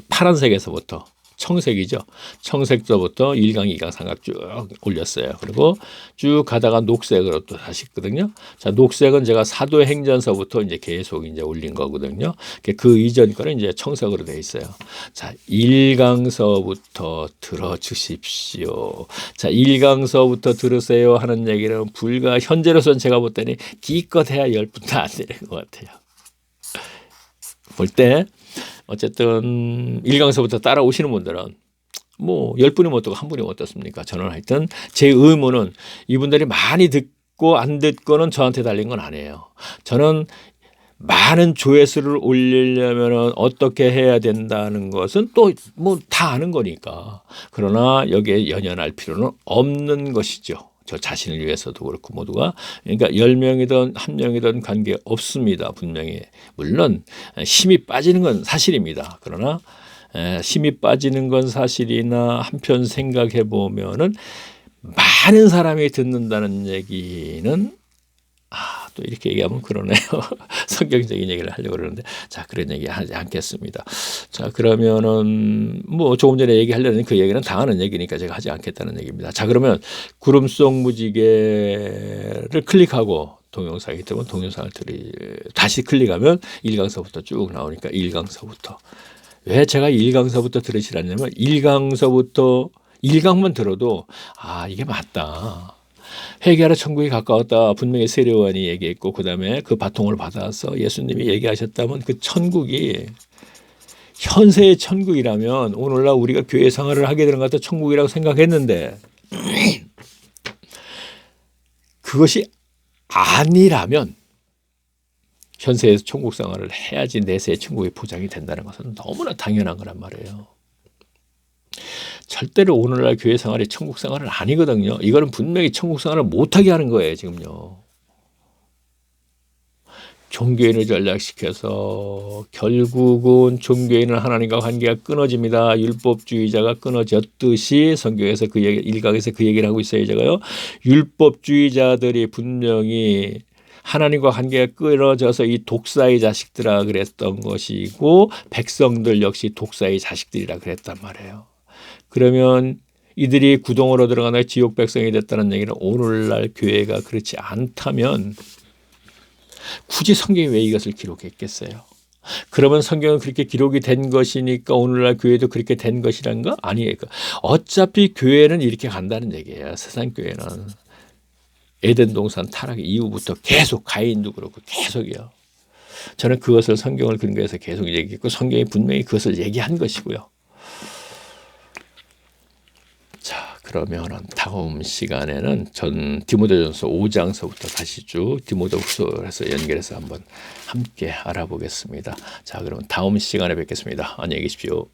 파란색에서부터 청색이죠. 청색서부터 1강, 2강, 3강 쭉 올렸어요. 그리고 쭉 가다가 녹색으로 또 다시 있거든요. 자, 녹색은 제가 사도행전서부터 이제 계속 이제 올린 거거든요. 그 이전 거는 이제 청색으로 돼 있어요. 자, 1강서부터 들어주십시오. 자, 1강서부터 들으세요 하는 얘기는 불과 현재로서는 제가 볼 때는 기껏 해야 10분도 안 되는 것 같아요. 볼 때. 어쨌든 1강서부터 따라오시는 분들은 뭐 10분이 못 듣고 한 분이 어떻습니까? 저는 하여튼 제 의무는 이분들이 많이 듣고 안 듣고는 저한테 달린 건 아니에요. 저는 많은 조회수를 올리려면 어떻게 해야 된다는 것은 또 뭐 다 아는 거니까. 그러나 여기에 연연할 필요는 없는 것이죠. 저 자신을 위해서도 그렇고 모두가. 그러니까 10명이든 1명이든 관계 없습니다. 분명히. 물론 힘이 빠지는 건 사실입니다. 그러나 힘이 빠지는 건 사실이나 한편 생각해 보면은 많은 사람이 듣는다는 얘기는 또 이렇게 얘기하면 그러네요. 성경적인 얘기를 하려고 그러는데, 자, 그런 얘기 하지 않겠습니다. 자, 그러면은 뭐 조금 전에 얘기하려는 그 얘기는 당하는 얘기니까 제가 하지 않겠다는 얘기입니다. 자, 그러면 구름 속 무지개를 클릭하고 동영상이 뜨면 동영상을 다시 클릭하면 1강서부터 쭉 나오니까 1강서부터. 왜 제가 1강서부터 들으시라냐면 1강서부터 1강만 들어도 이게 맞다. 회개하라 천국이 가까웠다. 분명히 세례요한이 얘기했고 그다음에 그 바통을 받아서 예수님이 얘기하셨다면 그 천국이 현세의 천국이라면 오늘날 우리가 교회 생활을 하게 되는 것 같아 천국이라고 생각했는데 그것이 아니라면 현세에서 천국 생활을 해야지 내세의 천국이 보장이 된다는 것은 너무나 당연한 거란 말이에요. 절대로 오늘날 교회 생활이 천국 생활은 아니거든요. 이거는 분명히 천국 생활을 못하게 하는 거예요. 지금요. 종교인을 전락시켜서 결국은 종교인은 하나님과 관계가 끊어집니다. 율법주의자가 끊어졌듯이 성경에서 그 얘기, 일각에서 그 얘기를 하고 있어요. 제가요. 율법주의자들이 분명히 하나님과 관계가 끊어져서 이 독사의 자식들아 그랬던 것이고 백성들 역시 독사의 자식들이라 그랬단 말이에요. 그러면 이들이 구덩으로 들어가나 지옥 백성이 됐다는 얘기는 오늘날 교회가 그렇지 않다면 굳이 성경이 왜 이것을 기록했겠어요? 그러면 성경은 그렇게 기록이 된 것이니까 오늘날 교회도 그렇게 된 것이란가? 아니에요. 어차피 교회는 이렇게 간다는 얘기예요. 세상 교회는. 에덴 동산 타락 이후부터 계속 가인도 그렇고 계속이요. 저는 그것을 성경을 근거해서 계속 얘기했고 성경이 분명히 그것을 얘기한 것이고요. 자, 그러면은 다음 시간에는 전 디모데전서 5장서부터 다시 쭉 디모데후서에서 연결해서 한번 함께 알아보겠습니다. 자, 그럼 다음 시간에 뵙겠습니다. 안녕히 계십시오.